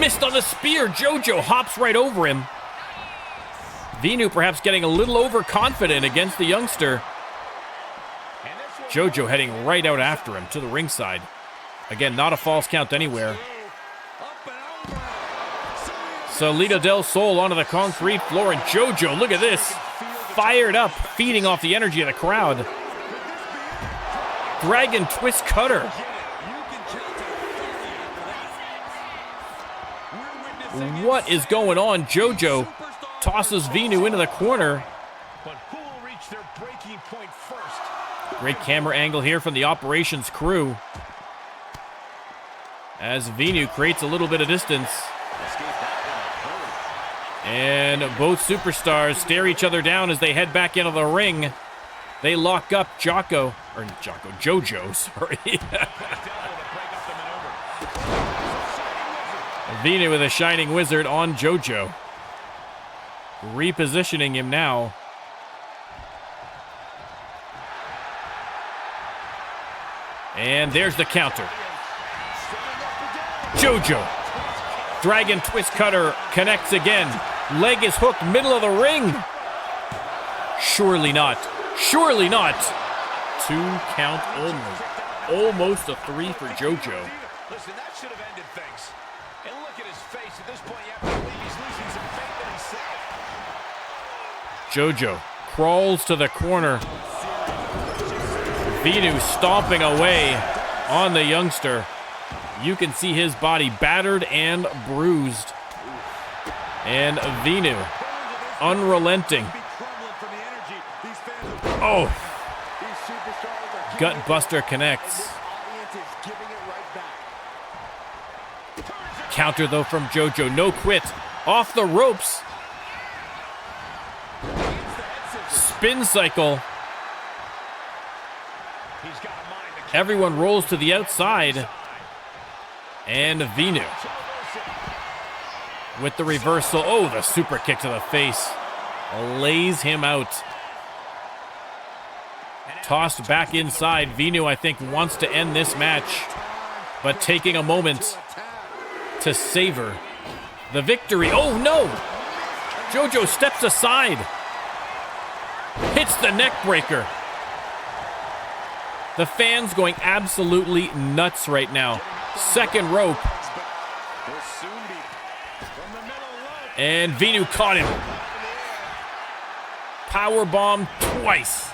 missed on the spear. JoJo hops right over him. Vinu perhaps getting a little overconfident against the youngster. JoJo heading right out after him to the ringside. Again, not a false count anywhere. Salida del Sol onto the concrete floor, and JoJo, look at this. Fired up, feeding off the energy of the crowd. Dragon twist cutter. What is going on? JoJo tosses Vinu into the corner. Great camera angle here from the operations crew as Vinu creates a little bit of distance. And both superstars stare each other down as they head back into the ring. They lock up JoJo, sorry. Vinu with a shining wizard on JoJo. Repositioning him now. And there's the counter. Jojo. Dragon twist cutter connects again. Leg is hooked, middle of the ring. Surely not. Surely not. 2 count only. Almost a 3 for Jojo. Listen, that should have ended things. And look at his face. At this point, you have to believe he's losing some faith in himself. Jojo crawls to the corner. Vinu stomping away on the youngster. You can see his body battered and bruised. And Vinu, unrelenting. Oh, Gutbuster connects. Counter though from Jojo, no quit. Off the ropes. Spin cycle. Everyone rolls to the outside. And Vinu with the reversal. Oh, the super kick to the face. Lays him out. Tossed back inside. Vinu, I think, wants to end this match, but taking a moment to savor the victory. Oh, no! Jojo steps aside. Hits the neck breaker. The fans going absolutely nuts right now. Second rope. And Vinu caught him. Powerbomb twice.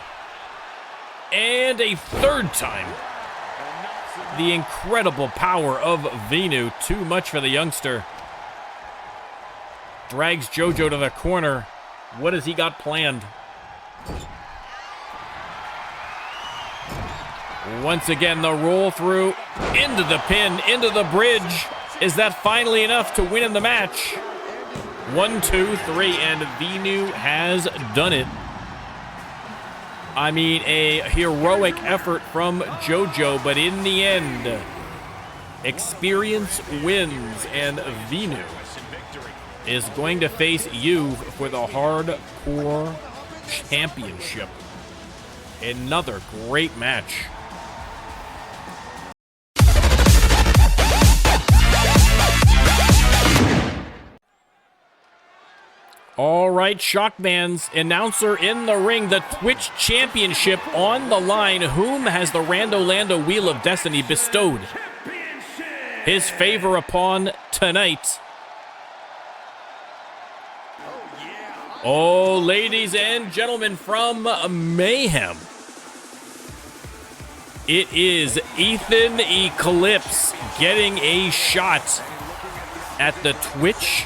And a third time. The incredible power of Vinu. Too much for the youngster. Drags Jojo to the corner. What has he got planned? Once again, the roll through into the pin, into the bridge. Is that finally enough to win in the match? 1, 2, 3, and Vinu has done it. I mean, a heroic effort from Jojo, but in the end, experience wins, and Vinu is going to face you for the Hardcore Championship. Another great match. All right, Shockman's announcer in the ring, the Twitch Championship on the line. Whom has the Rando Lando Wheel of Destiny bestowed his favor upon tonight? Oh, ladies and gentlemen, from Mayhem, it is Ethan Eclipse getting a shot at the Twitch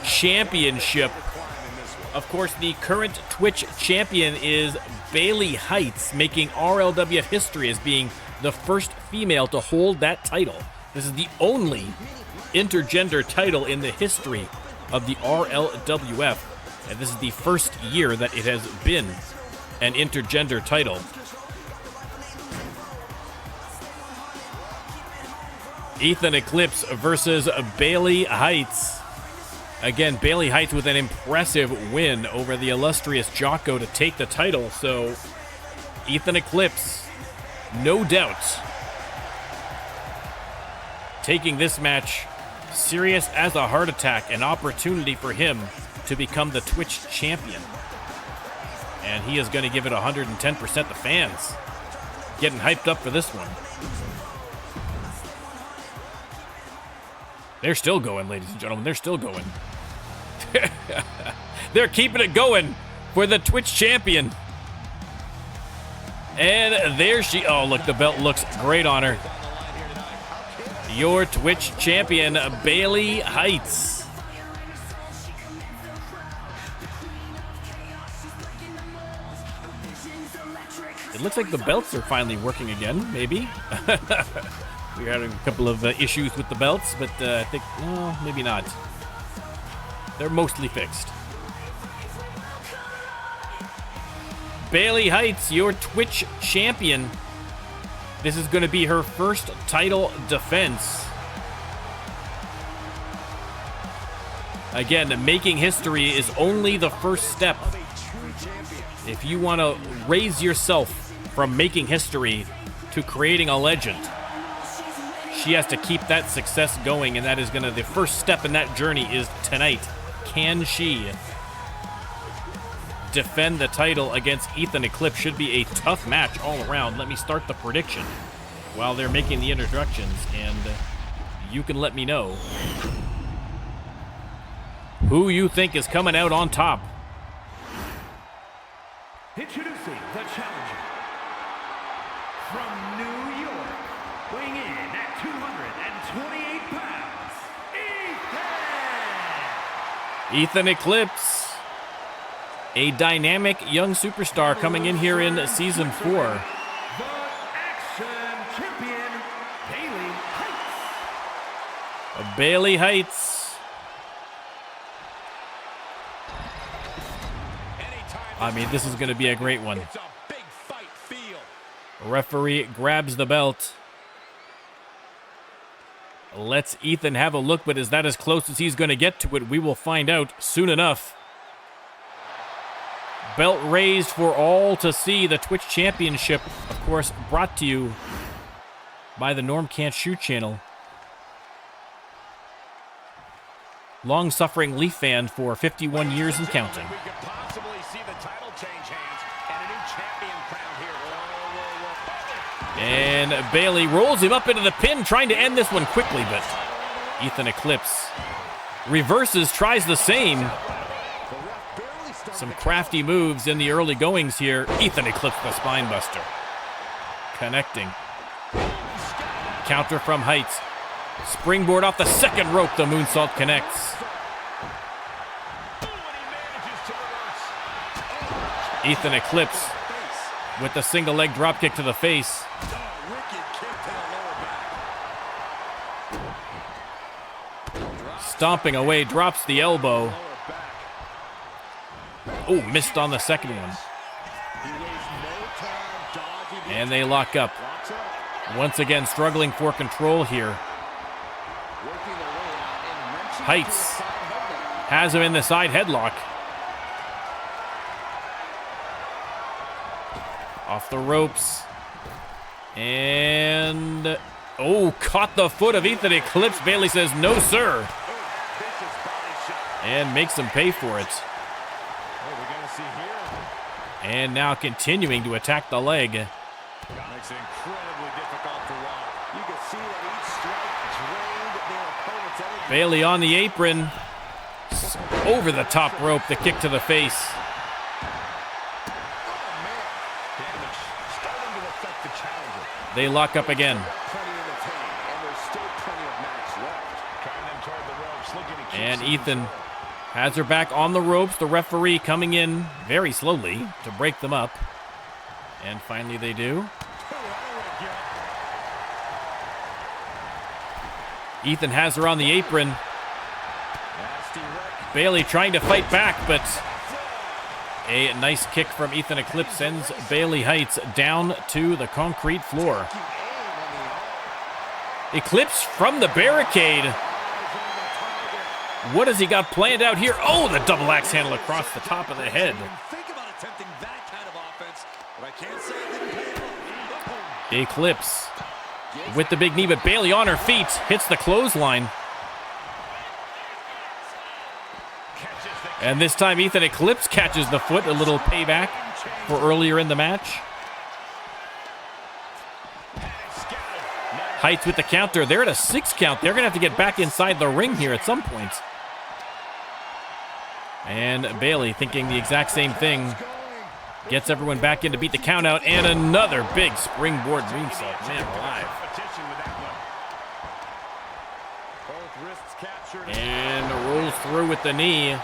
Championship. Of course, the current Twitch champion is Bailey Heights, making RLWF history as being the first female to hold that title. This is the only intergender title in the history of the RLWF, and this is the first year that it has been an intergender title. Ethan Eclipse versus Bailey Heights. Again, Bailey Heights with an impressive win over the illustrious Jocko to take the title. So, Ethan Eclipse, no doubt, taking this match serious as a heart attack, an opportunity for him to become the Twitch champion. And he is going to give it 110%. The fans getting hyped up for this one. They're still going, ladies and gentlemen. They're still going. They're keeping it going for the Twitch champion. And there she... Oh, look, the belt looks great on her. Your Twitch champion, Bailey Heights. It looks like the belts are finally working again, maybe. We're having a couple of issues with the belts, but I think, no, maybe not. They're mostly fixed. Bailey Heights, your Twitch champion. This is going to be her first title defense. Again, making history is only the first step. If you want to raise yourself from making history to creating a legend, she has to keep that success going, and that is going to, the first step in that journey is tonight. Can she defend the title against Ethan Eclipse? Should be a tough match all around. Let me start the prediction while they're making the introductions, and you can let me know who you think is coming out on top. Introducing the challenger from New York, weighing in at 228 pounds, Ethan Eclipse, a dynamic young superstar coming in here in Season 4. the Action Champion, Bailey Heights. Bailey Heights. I mean, this is going to be a great one. It's a big fight feel. Referee grabs the belt. Lets Ethan have a look, but is that as close as he's going to get to it? We will find out soon enough. Belt raised for all to see. The Twitch Championship, of course, brought to you by the NormCantShoot channel. Long-suffering Leaf fan for 51 years and counting. We could possibly see the title change hands and a new champion crowned here. And Bailey rolls him up into the pin, trying to end this one quickly, but Ethan Eclipse reverses, tries the same. Some crafty moves in the early goings here. Ethan Eclipse, the spine buster. Connecting. Counter from Heights. Springboard off the second rope. The moonsault connects. Ethan Eclipse with the single leg drop kick to the face. Stomping away, drops the elbow. Oh, missed on the second one. And they lock up. Once again, struggling for control here. Heights has him in the side headlock. Off the ropes. And, oh, caught the foot of Ethan Eclipse. Bailey says, no, sir. And makes him pay for it. And now continuing to attack the leg. Makes it incredibly difficult to walk. You can see that each strike drained their opponent's energy. Bailey on the apron. Over the top rope, the kick to the face. They lock up again. And Ethan has her back on the ropes. The referee coming in very slowly to break them up. And finally they do. Ethan has her on the apron. Bailey trying to fight back, but a nice kick from Ethan Eclipse sends Bailey Heights down to the concrete floor. Eclipse from the barricade. What has he got planned out here? Oh, the double axe handle across the top of the head. Think about attempting that kind of offense, but I can't say it didn't pay off. Eclipse with the big knee, but Bailey on her feet hits the clothesline. And this time Ethan Eclipse catches the foot, a little payback for earlier in the match. Heights with the counter. They're at a 6 count. They're going to have to get back inside the ring here at some point. And Bailey thinking the exact same thing. Gets everyone back in to beat the count out. And another big springboard moonsault. Man alive. And rolls through with the knee.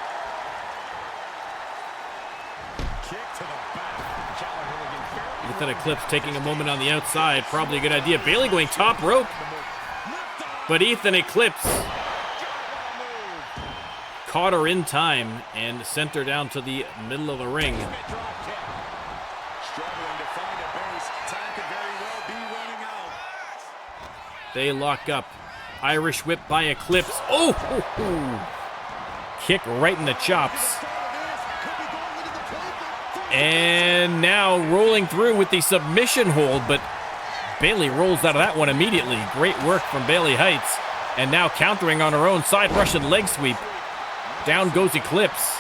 Ethan Eclipse taking a moment on the outside. Probably a good idea. Bailey going top rope. But Ethan Eclipse caught her in time and sent her down to the middle of the ring. They lock up. Irish whip by Eclipse. Oh! Kick right in the chops. And now rolling through with the submission hold, but Bayley rolls out of that one immediately. Great work from Bayley Heights. And now countering on her own side Russian leg sweep. Down goes Eclipse.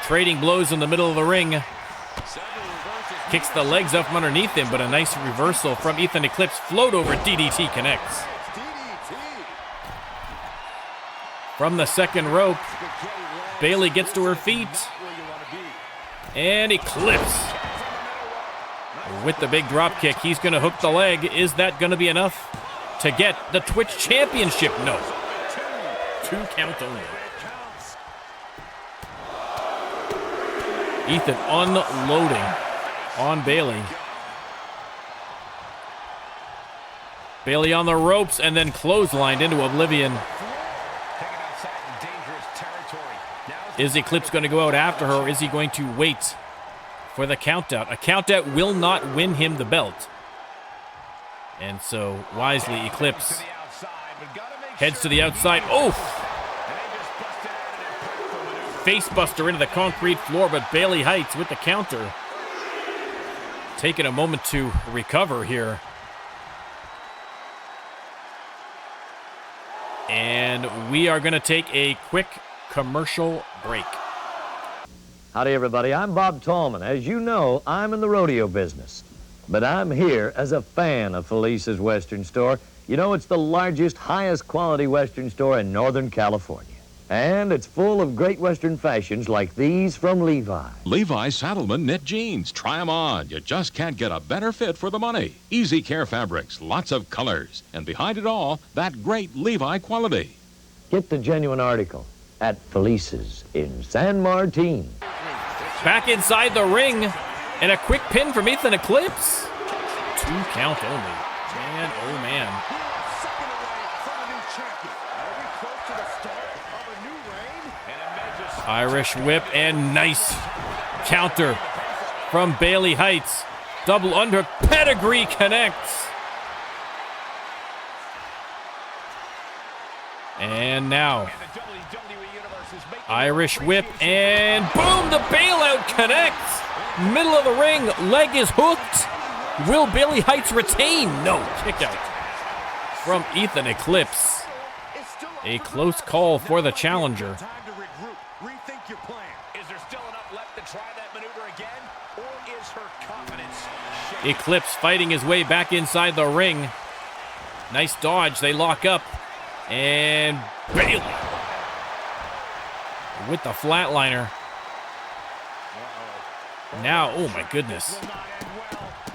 Trading blows in the middle of the ring. Kicks the legs up from underneath him, but a nice reversal from Ethan Eclipse. Float over DDT connects. From the second rope, Bayley gets to her feet. And Eclipse with the big drop kick. He's going to hook the leg. Is that going to be enough to get the Twitch Championship? No. 2 count only. Ethan unloading on Bayley. Bayley on the ropes and then clotheslined into oblivion. Is Eclipse going to go out after her, or is he going to wait for the countout? A countout will not win him the belt. And so, wisely, Eclipse heads to the outside. Oh! Facebuster into the concrete floor, but Bayley Heights with the counter. Taking a moment to recover here. And we are going to take a quick commercial break. Howdy, everybody. I'm Bob Tallman. As you know, I'm in the rodeo business. But I'm here as a fan of Felice's Western Store. You know, it's the largest, highest quality Western store in Northern California. And it's full of great Western fashions like these from Levi. Levi Saddleman knit jeans. Try them on. You just can't get a better fit for the money. Easy care fabrics, lots of colors. And behind it all, that great Levi quality. Get the genuine article at Felice's in San Martin. Back inside the ring, and a quick pin from Ethan Eclipse. 2 count only. Man, oh man. Irish whip and nice counter from Bayley Heights. Double under pedigree connects. And now Irish whip and boom, the bailout connects. Middle of the ring, leg is hooked. Will Bayley Heights retain? No, kick out from Ethan Eclipse. A close call for the challenger. Rethink your plan. Is there still enough left to try that maneuver again, or is her confidence shaken? Eclipse fighting his way back inside the ring. Nice dodge. They lock up. And Bayley with the flatliner. Now, oh my goodness.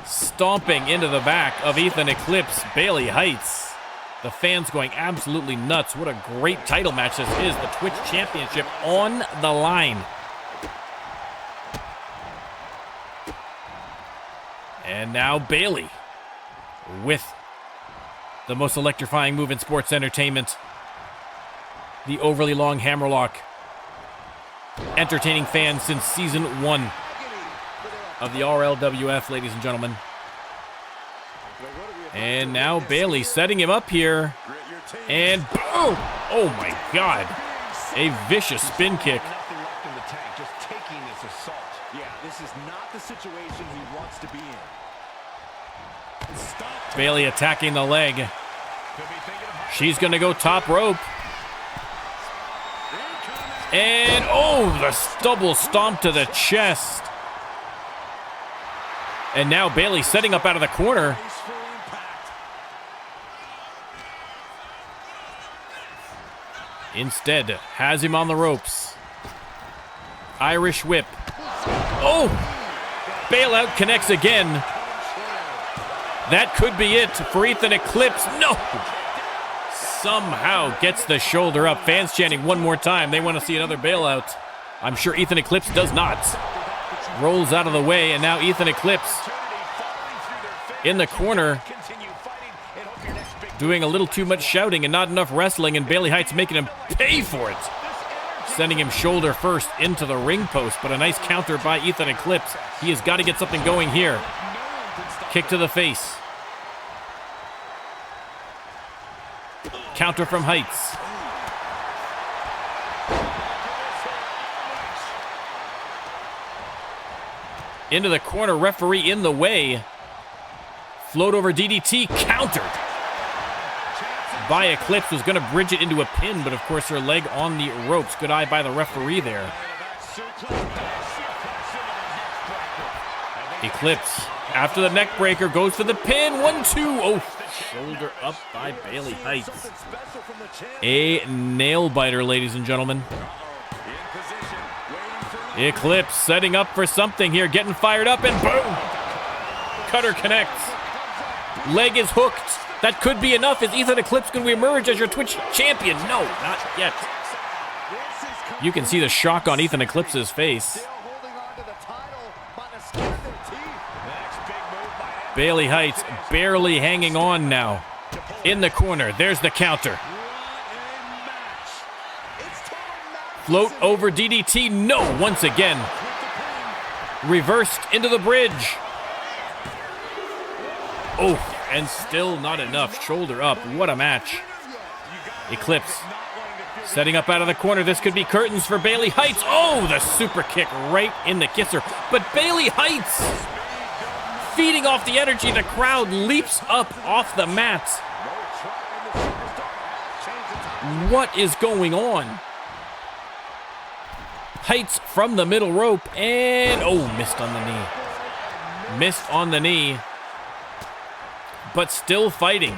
Stomping into the back of Ethan Eclipse, Bayley Heights. The fans going absolutely nuts. What a great title match this is. The Twitch Championship on the line. And now Bayley with the most electrifying move in sports entertainment. The overly long hammerlock. Entertaining fans since season 1 of the RLWF, ladies and gentlemen. And now Bayley setting him up here. And boom! Oh my God. A vicious spin kick. Nothing left in the tank, just taking this assault. Yeah, this is not the situation he wants to be in. Bayley attacking the leg. She's going to go top rope. And oh, the double stomp to the chest. And now Bayley setting up out of the corner. Instead, has him on the ropes. Irish whip. Oh! Bailout connects again. That could be it for Ethan Eclipse. No! Somehow gets the shoulder up. Fans chanting one more time. They want to see another bailout. I'm sure Ethan Eclipse does not. Rolls out of the way, and now Ethan Eclipse in the corner, doing a little too much shouting and not enough wrestling, and Bayley Heights making him pay for it. Sending him shoulder first into the ring post, but a nice counter by Ethan Eclipse. He has got to get something going here. Kick to the face. Counter from Heights. Into the corner, referee in the way. Float over DDT, countered by Eclipse. Was going to bridge it into a pin, but of course her leg on the ropes. Good eye by the referee there. Eclipse, after the neck breaker, goes for the pin. 1-2. Oh, shoulder up by Bailey Heights. A nail biter, ladies and gentlemen. Eclipse setting up for something here, getting fired up, and boom! Cutter connects. Leg is hooked. That could be enough. Is Ethan Eclipse going to emerge as your Twitch champion? No, not yet. You can see the shock on Ethan Eclipse's face. Bailey Heights barely hanging on now. In the corner, there's the counter. Float over DDT, no, once again. Reversed into the bridge. Oh, and still not enough. Shoulder up, what a match. Eclipse setting up out of the corner. This could be curtains for Bailey Heights. Oh, the super kick right in the kisser. But Bailey Heights, feeding off the energy, the crowd leaps up off the mat. What is going on? Heights from the middle rope, and oh, missed on the knee. Missed on the knee, but still fighting.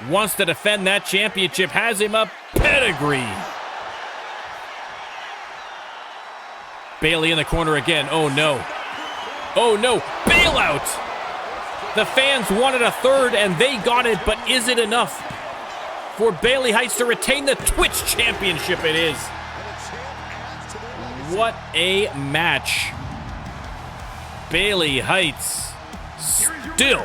Wants to defend that championship, has him up, pedigree. Bailey in the corner again, oh no. Oh no, bailout! The fans wanted a third and they got it, but is it enough for Bailey Heights to retain the Twitch championship? It is. What a match. Bailey Heights still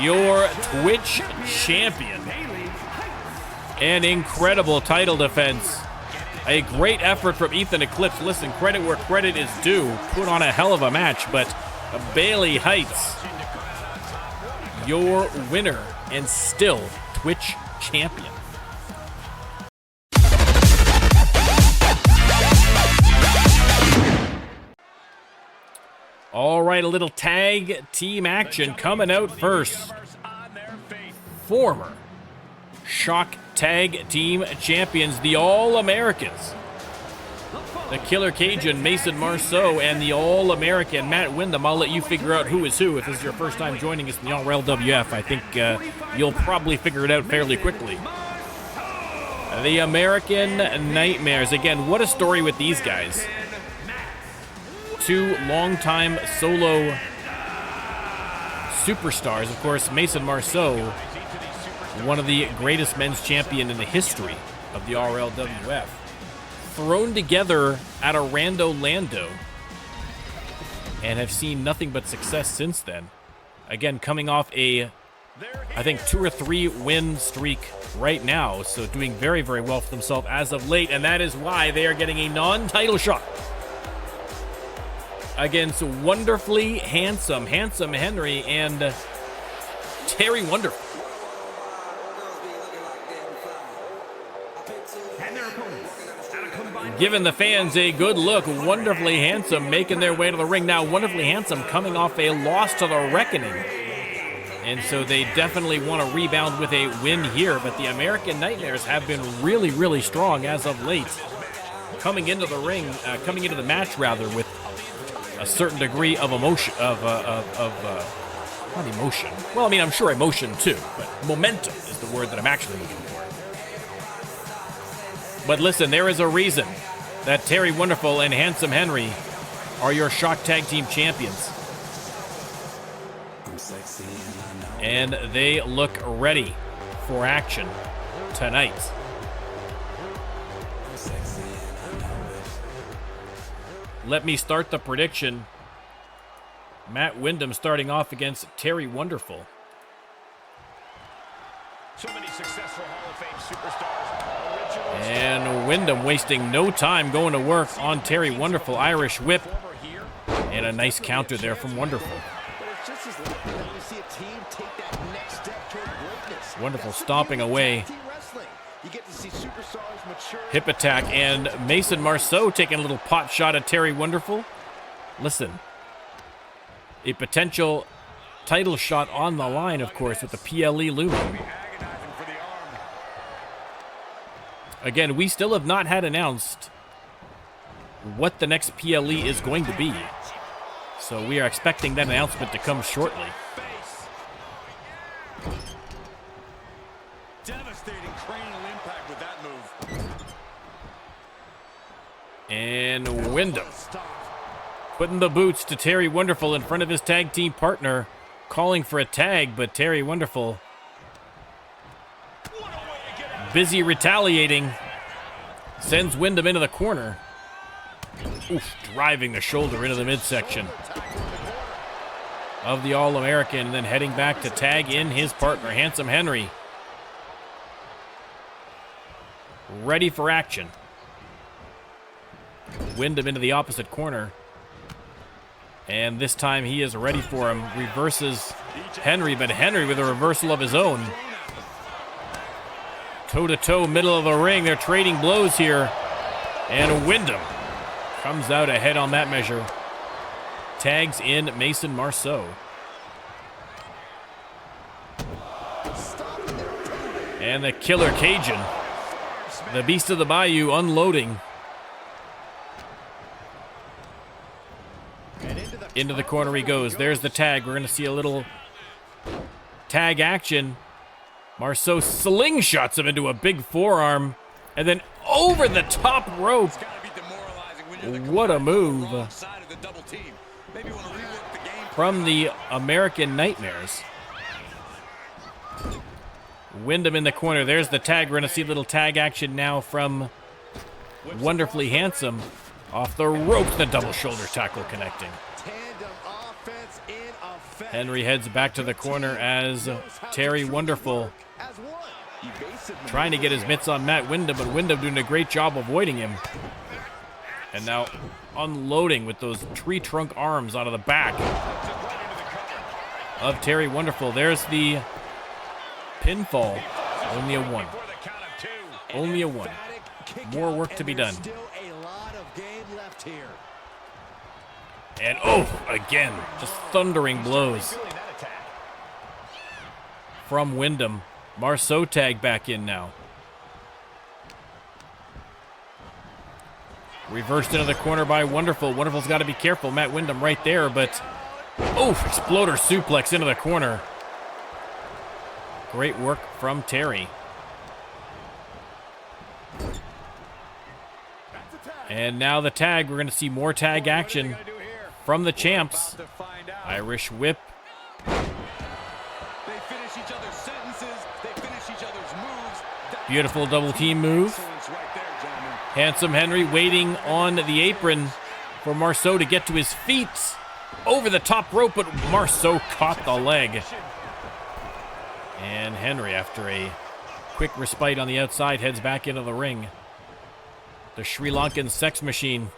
your Twitch champion. An incredible title defense. A great effort from Ethan Eclipse. Listen, credit where credit is due. Put on a hell of a match, but Bailey Heights, your winner and still Twitch champion. All right, a little tag team action coming out first. Former Shock Tag Team Champions, the All-Americans. The Killer Cajun, Mason Marceau, and the All-American, Matt Windham. I'll let you figure out who is who. If this is your first time joining us in the RLWF, I think you'll probably figure it out fairly quickly. The American Nightmares. Again, what a story with these guys. Two longtime solo superstars. Of course, Mason Marceau, one of the greatest men's champion in the history of the RLWF. Thrown together at a Rando Lando and have seen nothing but success since then. Again, coming off a, I think, 2 or 3 win streak right now, so doing very, very well for themselves as of late, and that is why they are getting a non-title shot against wonderfully handsome Henry and Terry Wonderful. Giving the fans a good look. Wonderfully Handsome making their way to the ring. Now, Wonderfully Handsome coming off a loss to the Reckoning. And so they definitely want to rebound with a win here. But the American Nightmares have been really, really strong as of late. Coming into the ring, coming into the match rather, with a certain degree of emotion, not emotion. Well, I mean, I'm sure emotion too, but momentum is the word that I'm actually looking for. But listen, there is a reason that Terry Wonderful and Handsome Henry are your Shock Tag Team Champions. And they look ready for action tonight. Let me start the prediction. Matt Windham starting off against Terry Wonderful. So many successful Hall of Fame superstars. And Windham wasting no time going to work on Terry Wonderful. Irish whip. And a nice counter there from Wonderful. Wonderful stomping away. Hip attack, and Mason Marceau taking a little pot shot at Terry Wonderful. Listen, a potential title shot on the line, of course, with the PLE looming. Again, we still have not had announced what the next PLE is going to be. So we are expecting that announcement to come shortly. Devastating cranial impact with that move. And Wyndham putting the boots to Terry Wonderful in front of his tag team partner, calling for a tag, but Terry Wonderful busy retaliating, sends Wyndham into the corner. Oof, driving the shoulder into the midsection of the All-American, and then heading back to tag in his partner, Handsome Henry. Ready for action. Wyndham into the opposite corner. And this time he is ready for him. Reverses Henry, but Henry with a reversal of his own. Toe-to-toe, middle of the ring. They're trading blows here. And Wyndham comes out ahead on that measure. Tags in Mason Marceau. And the Killer Cajun, the Beast of the Bayou, unloading. Into the corner he goes. There's the tag. We're going to see a little tag action. Marceau slingshots him into a big forearm. And then over the top rope. What a move from the American Nightmares. Wyndham in the corner. There's the tag. We're going to see a little tag action now from Wonderfully Handsome. Off the ropes, the double shoulder tackle connecting. Henry heads back to the corner as Terry Wonderful trying to get his mitts on Matt Wyndham, but Wyndham doing a great job avoiding him. And now unloading with those tree trunk arms out of the back of Terry Wonderful. There's the pinfall. Only a one. Only a one. More work to be done. And again, just thundering blows from Wyndham. Marceau tag back in now. Reversed into the corner by Wonderful. Wonderful's got to be careful. Matt Wyndham right there, but exploder suplex into the corner. Great work from Terry. And now the tag. We're going to see more tag action from the champs. Irish whip. Beautiful double team move. Handsome Henry waiting on the apron for Marceau to get to his feet. Over the top rope, but Marceau caught the leg. And Henry, after a quick respite on the outside, heads back into the ring. The Sri Lankan sex machine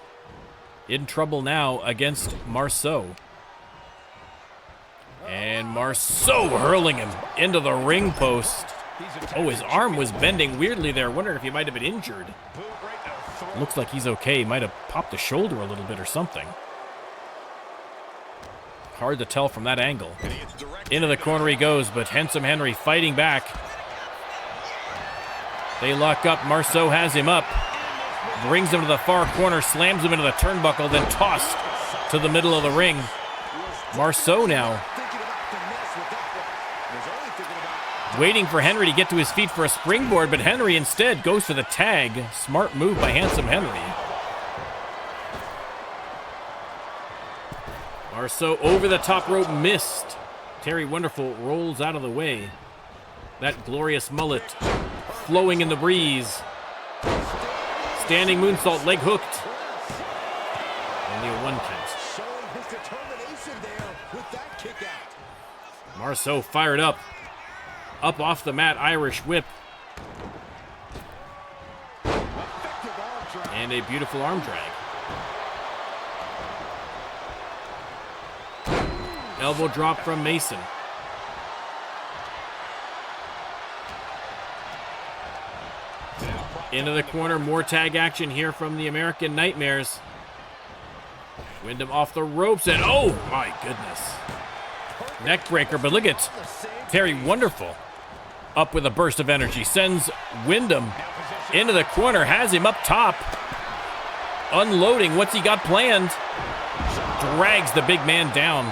in trouble now against Marceau. And Marceau hurling him into the ring post. His arm was bending weirdly there. Wondering if he might have been injured. Looks like he's okay. Might have popped the shoulder a little bit or something. Hard to tell from that angle. Into the corner he goes, but Handsome Henry fighting back. They lock up. Marceau has him up. Brings him to the far corner, slams him into the turnbuckle, then tossed to the middle of the ring. Marceau now waiting for Henry to get to his feet for a springboard, but Henry instead goes for the tag. Smart move by Handsome Henry. Marceau over the top rope, missed. Terry Wonderful rolls out of the way. That glorious mullet flowing in the breeze. Standing moonsault, leg hooked. Only a one count. Marceau fired up. Up off the mat, Irish whip. And a beautiful arm drag. Elbow drop from Mason. Into the corner, more tag action here from the American Nightmares. Wyndham off the ropes, and oh my goodness. Neck breaker, but look at Terry Wonderful up with a burst of energy. Sends Wyndham into the corner, has him up top. Unloading, what's he got planned? Drags the big man down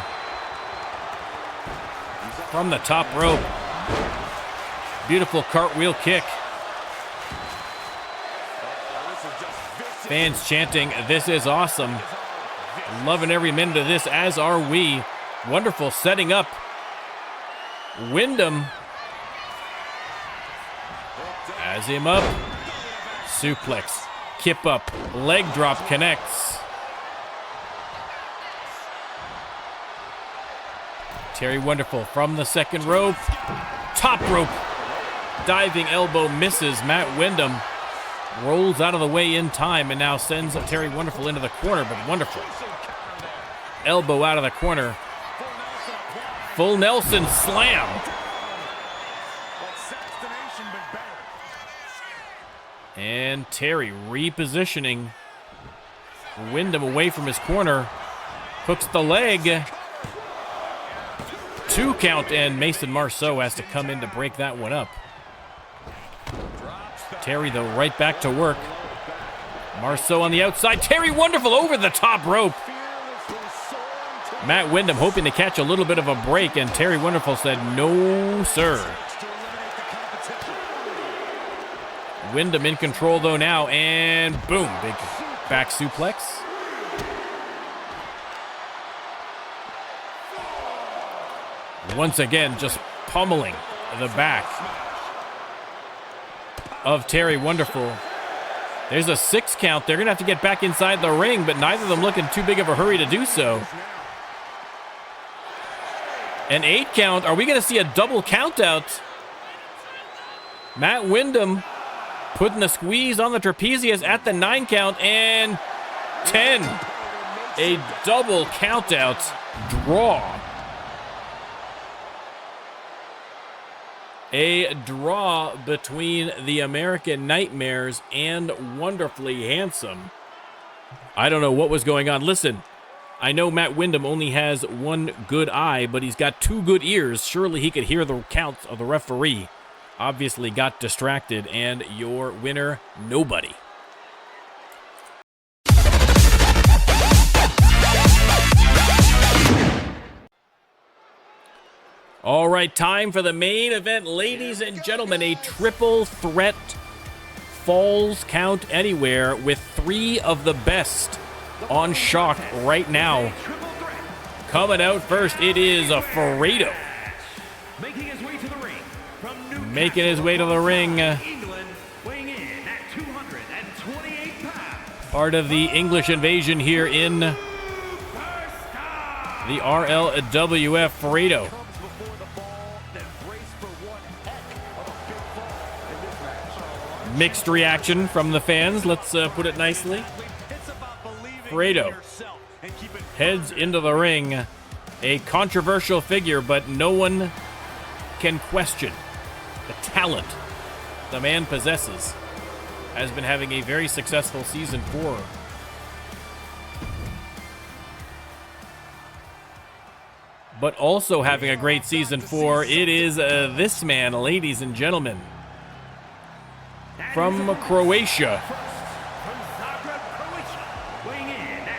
from the top rope. Beautiful cartwheel kick. Fans chanting, "This is awesome." Loving every minute of this, as are we. Wonderful setting up. Wyndham has him up. Suplex, kip up, leg drop connects. Terry Wonderful from the second rope. Top rope. Diving elbow misses Matt Wyndham. Rolls out of the way in time and now sends Terry Wonderful into the corner, but Wonderful. Elbow out of the corner. Full Nelson slam. And Terry repositioning Wyndham away from his corner. Hooks the leg. 2 count, and Mason Marceau has to come in to break that one up. Terry, though, right back to work. Marceau on the outside. Terry Wonderful over the top rope. Matt Wyndham hoping to catch a little bit of a break, and Terry Wonderful said, "No, sir." Wyndham in control, though, now, and boom, big back suplex. Once again, just pummeling the back of Terry Wonderful. There's a 6 count. They're going to have to get back inside the ring, but neither of them looking too big of a hurry to do so. An 8 count. Are we going to see a double count out? Matt Wyndham putting the squeeze on the trapezius at the 9 count, and 10. A double count out draw. A draw between the American Nightmares and Wonderfully Handsome. I don't know what was going on. Listen, I know Matt Wyndham only has 1 good eye, but he's got 2 good ears. Surely he could hear the counts of the referee. Obviously got distracted, and your winner, nobody. All right, time for the main event, ladies and gentlemen. A triple threat falls count anywhere with 3 of the best on Shock right now. Coming out first, it is a Fredo. Making his way to the ring from Making his way to the ring. England, weighing in at 228 pounds. Part of the English invasion here in the RLWF, Fredo. Mixed reaction from the fans, let's put it nicely. Fredo heads into the ring. A controversial figure, but no one can question the talent the man possesses. Has been having a very successful season 4. But also having a great season 4, it is this man, ladies and gentlemen. From Croatia,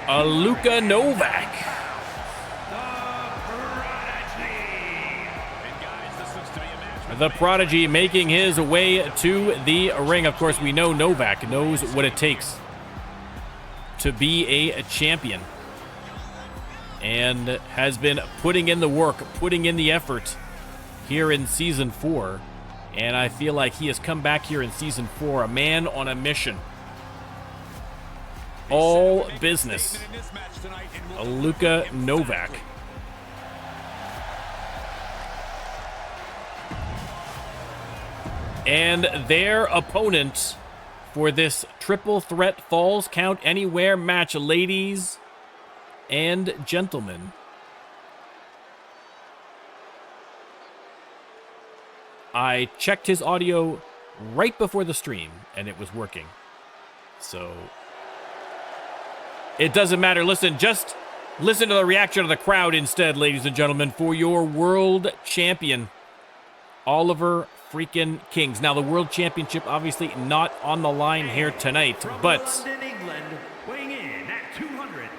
Luka Novak. The Prodigy making his way to the ring. Of course, we know Novak knows what it takes to be a champion and has been putting in the work, putting in the effort here in Season 4. And I feel like he has come back here in Season 4, a man on a mission. All business. Luka Novak. And their opponent for this triple threat falls count anywhere match, ladies and gentlemen. I checked his audio right before the stream, and it was working. So, it doesn't matter. Listen, just Listen to the reaction of the crowd instead, ladies and gentlemen, for your world champion, Oliver freaking Kingzz. Now, the world championship obviously not on the line here tonight, but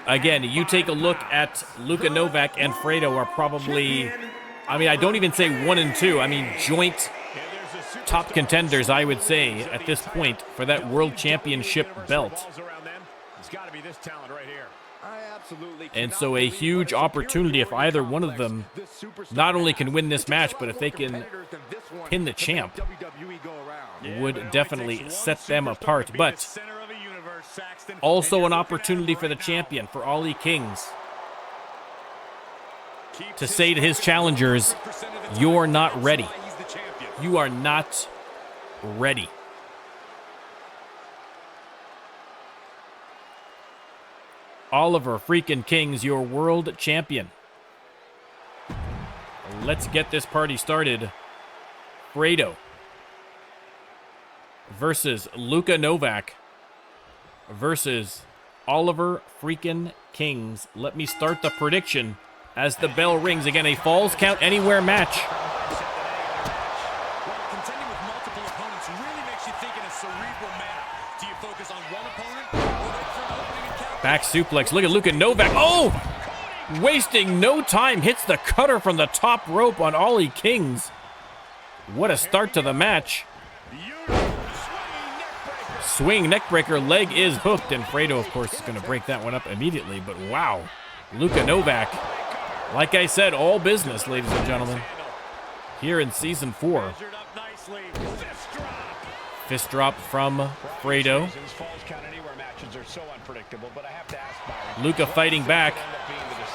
again, you take a look at Luka Novak and Fredo are probably, I mean, I don't even say 1 and 2. I mean, joint top contenders, I would say, at this point for that world championship belt. And so a huge opportunity if either one of them not only can win this match, but if they can pin the champ, would definitely set them apart. But also an opportunity for the champion, for Ollie Kingzz, to say to his challengers, you're not ready. You are not ready. Oliver freaking Kingzz, your world champion. Let's get this party started. Fredo versus Luka Novak versus Oliver freaking Kingzz. Let me start the prediction as the bell rings. Again, a Falls Count Anywhere match. Contending with multiple opponents really makes you think in a cerebral manner. Do you focus on one opponent or wait for an opening and count? Back suplex. Look at Luka Novak. Oh! Wasting no time. Hits the cutter from the top rope on Ollie Kingzz. What a start to the match. Swing neckbreaker. Leg is hooked. And Fredo, of course, is going to break that one up immediately. But wow. Luka Novak. Like I said, all business, ladies and gentlemen. Here in Season 4. Fist drop from Fredo. Luka fighting back.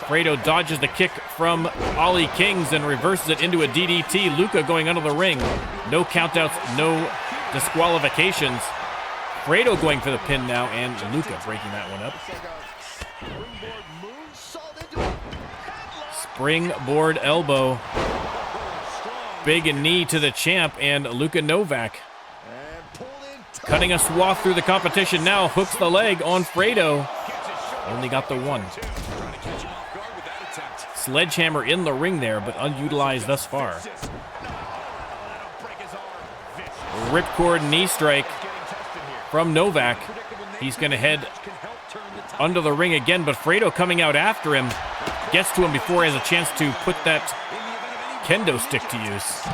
Fredo dodges the kick from Ollie Kingzz and reverses it into a DDT. Luka going under the ring. No countouts, no disqualifications. Fredo going for the pin now, and Luka breaking that one up. Springboard elbow. Big knee to the champ, and Luka Novak cutting a swath through the competition now. Hooks the leg on Fredo. Only got the one. Sledgehammer in the ring there, but unutilized thus far. Ripcord knee strike from Novak. He's going to head under the ring again, but Fredo coming out after him. Gets to him before he has a chance to put that kendo stick to use.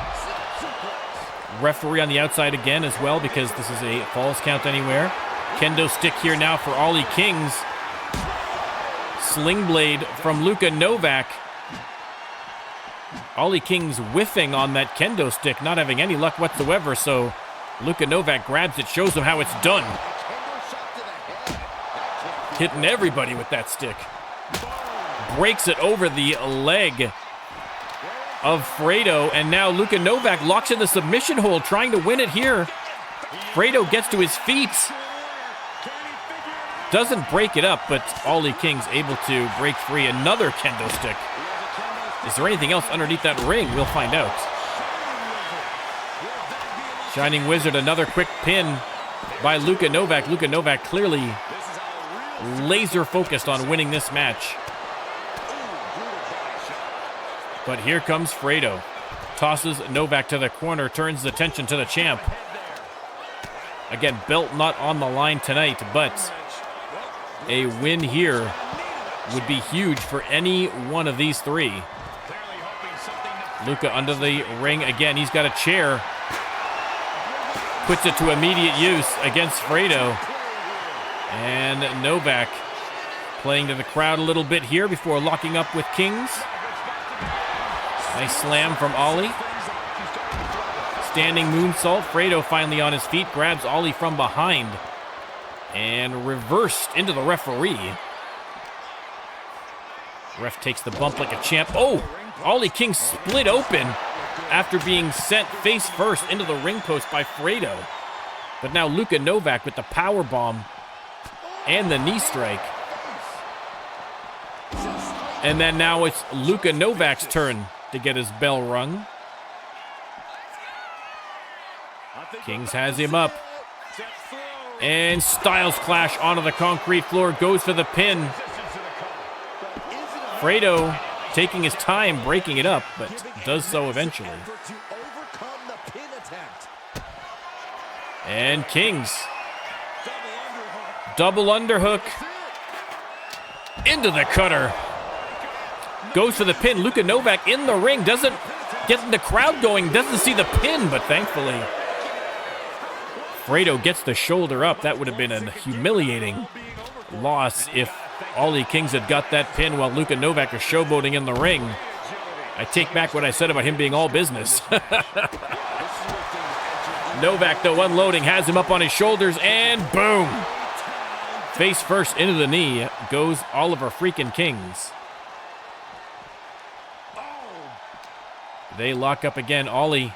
Referee on the outside again as well, because this is a Falls Count Anywhere. Kendo stick here now for Ollie Kingzz. Sling blade from Luka Novak. Ollie Kingzz whiffing on that kendo stick, not having any luck whatsoever, so Luka Novak grabs it, shows him how it's done. Hitting everybody with that stick. Breaks it over the leg of Fredo, and now Luka Novak locks in the submission hold, trying to win it here. Fredo gets to his feet. Doesn't break it up, but Ollie Kingzz able to break free. Another kendo stick. Is there anything else underneath that ring? We'll find out. Shining Wizard, another quick pin by Luka Novak. Luka Novak clearly laser focused on winning this match. But here comes Fredo. Tosses Novak to the corner, turns the attention to the champ. Again, belt not on the line tonight, but a win here would be huge for any one of these three. Luka under the ring again. He's got a chair. Puts it to immediate use against Fredo. And Novak playing to the crowd a little bit here before locking up with Kingzz. Nice slam from Ollie. Standing moonsault. Fredo finally on his feet. Grabs Ollie from behind. And reversed into the referee. Ref takes the bump like a champ. Oh! Ollie Kingzz split open after being sent face first into the ring post by Fredo. But now Luka Novak with the power bomb and the knee strike. And then now it's Luka Novak's turn to get his bell rung. Kingzz has him up. And Styles clash onto the concrete floor. Goes for the pin. Fredo taking his time breaking it up, but does so eventually. And Kingzz. Double underhook. Into the cutter. Goes for the pin. Luka Novak in the ring. Doesn't get the crowd going. Doesn't see the pin, but thankfully Fredo gets the shoulder up. That would have been a humiliating loss if Ollie Kingzz had got that pin while Luka Novak was showboating in the ring. I take back what I said about him being all business. Novak, though, unloading, has him up on his shoulders, and boom! Face first into the knee goes Oliver freaking Kingzz. They lock up again. Ollie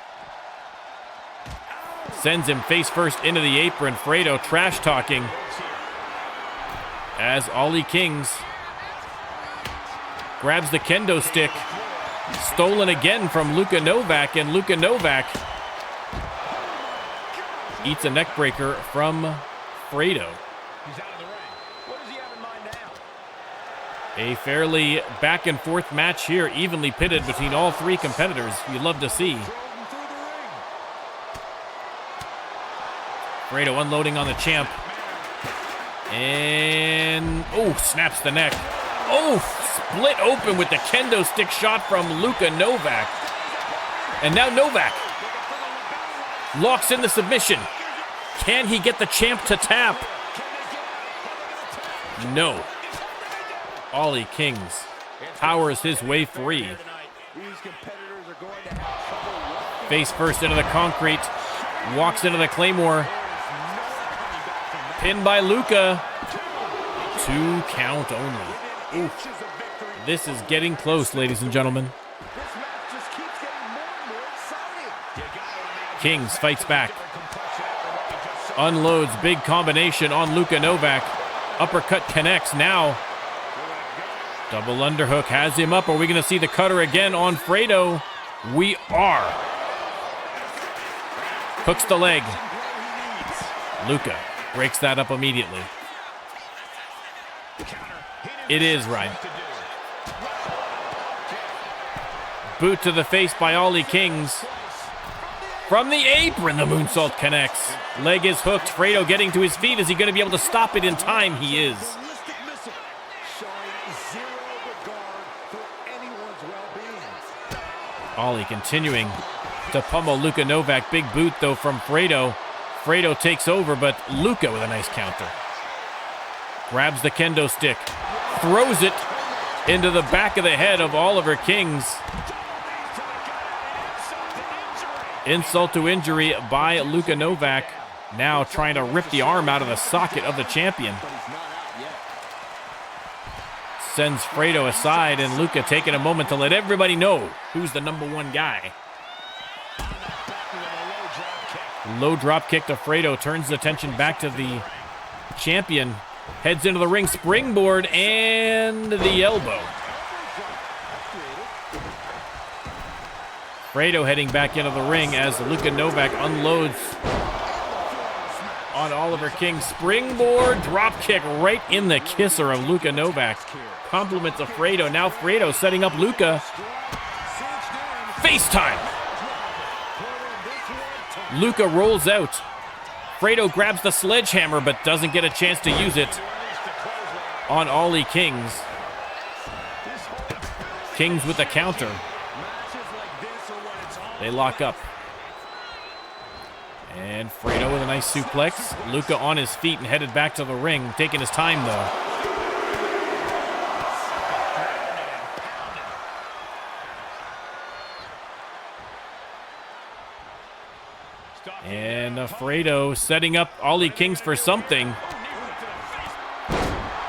sends him face first into the apron. Fredo trash talking as Ollie Kingzz grabs the kendo stick. Stolen again from Luka Novak, and Luka Novak eats a neck breaker from Fredo. A fairly back and forth match here, evenly pitted between all three competitors. You love to see. Fredo unloading on the champ. And, oh, snaps the neck. Oh, split open with the kendo stick shot from Luka Novak. And now Novak locks in the submission. Can he get the champ to tap? No. Ollie Kingzz powers his way free. Face first into the concrete. Walks into the Claymore. Pinned by Luka. 2 count only. Oof. This is getting close, ladies and gentlemen. Kingzz fights back. Unloads, big combination on Luka Novak. Uppercut connects now. Double underhook has him up. Are we going to see the cutter again on Fredo? We are. Hooks the leg. Luka breaks that up immediately. It is right. Boot to the face by Ollie Kingzz. From the apron, the moonsault connects. Leg is hooked. Fredo getting to his feet. Is he going to be able to stop it in time? He is. Ollie continuing to pummel Luka Novak. Big boot, though, from Fredo. Fredo takes over, but Luka with a nice counter. Grabs the kendo stick. Throws it into the back of the head of Oliver Kingzz. Insult to injury by Luka Novak. Now trying to rip the arm out of the socket of the champion. Sends Fredo aside, and Luka taking a moment to let everybody know who's the #1 guy. Low drop kick to Fredo, turns attention back to the champion. Heads into the ring, springboard, and the elbow. Fredo heading back into the ring as Luka Novak unloads on Oliver Kingzz. Springboard, drop kick right in the kisser of Luka Novak. Compliments of Fredo. Now Fredo setting up Luka. FaceTime. Luka rolls out. Fredo grabs the sledgehammer but doesn't get a chance to use it on Ollie Kingzz. Kingzz with the counter. They lock up. And Fredo with a nice suplex. Luka on his feet and headed back to the ring, taking his time though. And Fredo setting up Ollie Kingzz for something.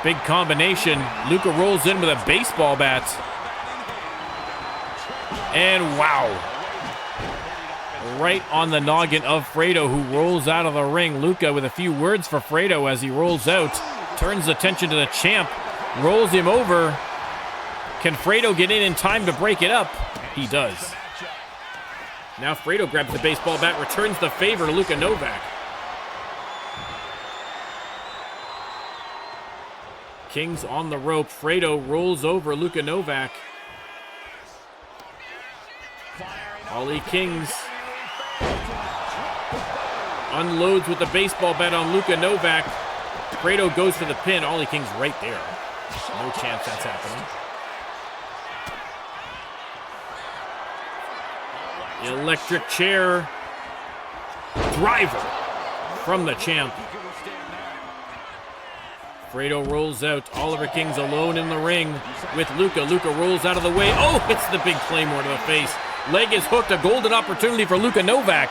Big combination. Luka rolls in with a baseball bat. And wow. Right on the noggin of Fredo, who rolls out of the ring. Luka with a few words for Fredo as he rolls out. Turns attention to the champ. Rolls him over. Can Fredo get in time to break it up? He does. Now Fredo grabs the baseball bat, returns the favor to Luka Novak. Kingzz on the rope. Fredo rolls over Luka Novak. Ollie Kingzz unloads with the baseball bat on Luka Novak. Fredo goes for the pin. Ollie Kingzz right there. No chance that's happening. Electric chair. Driver from the champ. Fredo rolls out. Oliver Kingzz alone in the ring with Luka. Luka rolls out of the way. Oh, hits the big claymore to the face. Leg is hooked. A golden opportunity for Luka Novak.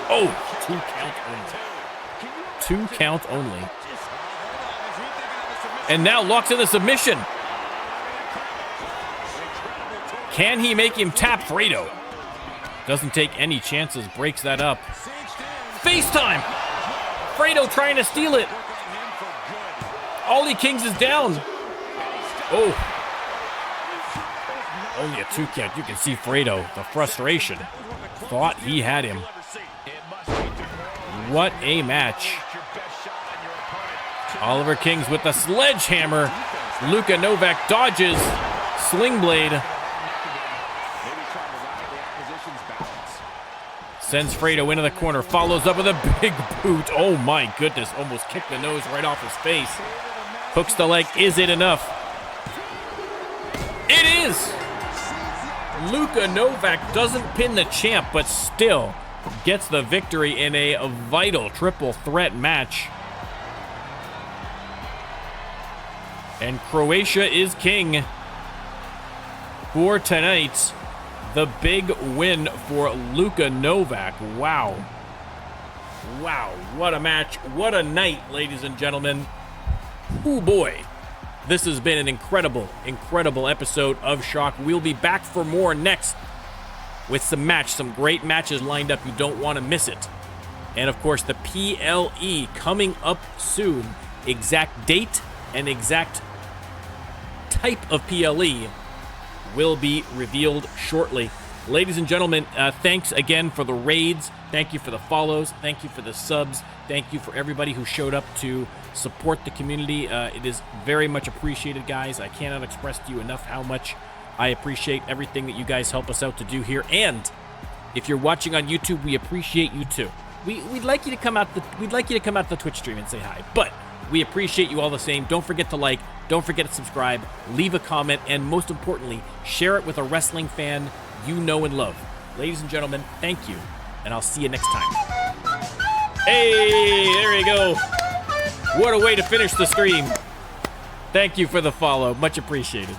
Oh, 2 count only. 2 count only. And now locks in the submission. Can he make him tap Fredo? Doesn't take any chances. Breaks that up. FaceTime. Fredo trying to steal it. Ollie Kingzz is down. Oh. Only a 2 count. You can see Fredo, the frustration. Thought he had him. What a match. Oliver Kingzz with the sledgehammer. Luka Novak dodges. Sling blade. Sends Fredo into the corner. Follows up with a big boot. Oh my goodness. Almost kicked the nose right off his face. Hooks the leg. Is it enough? It is! Luka Novak doesn't pin the champ, but still gets the victory in a vital triple threat match. And Croatia is king for tonight. The big win for Luka Novak. Wow. Wow, what a match. What a night, ladies and gentlemen. Oh boy. This has been an incredible, incredible episode of Shock. We'll be back for more next with some great matches lined up. You don't want to miss it. And of course, the PLE coming up soon. Exact date and exact type of PLE will be revealed shortly. Ladies and gentlemen, thanks again for the raids. Thank you for the follows. Thank you for the subs. Thank you for everybody who showed up to support the community. It is very much appreciated, guys. I cannot express to you enough how much I appreciate everything that you guys help us out to do here. And if you're watching on YouTube, we appreciate you too. We'd like you to come out the Twitch stream and say hi. But we appreciate you all the same. Don't forget to like. Don't forget to subscribe. Leave a comment. And most importantly, share it with a wrestling fan you know and love. Ladies and gentlemen, thank you. And I'll see you next time. Hey, there you go. What a way to finish the stream. Thank you for the follow. Much appreciated.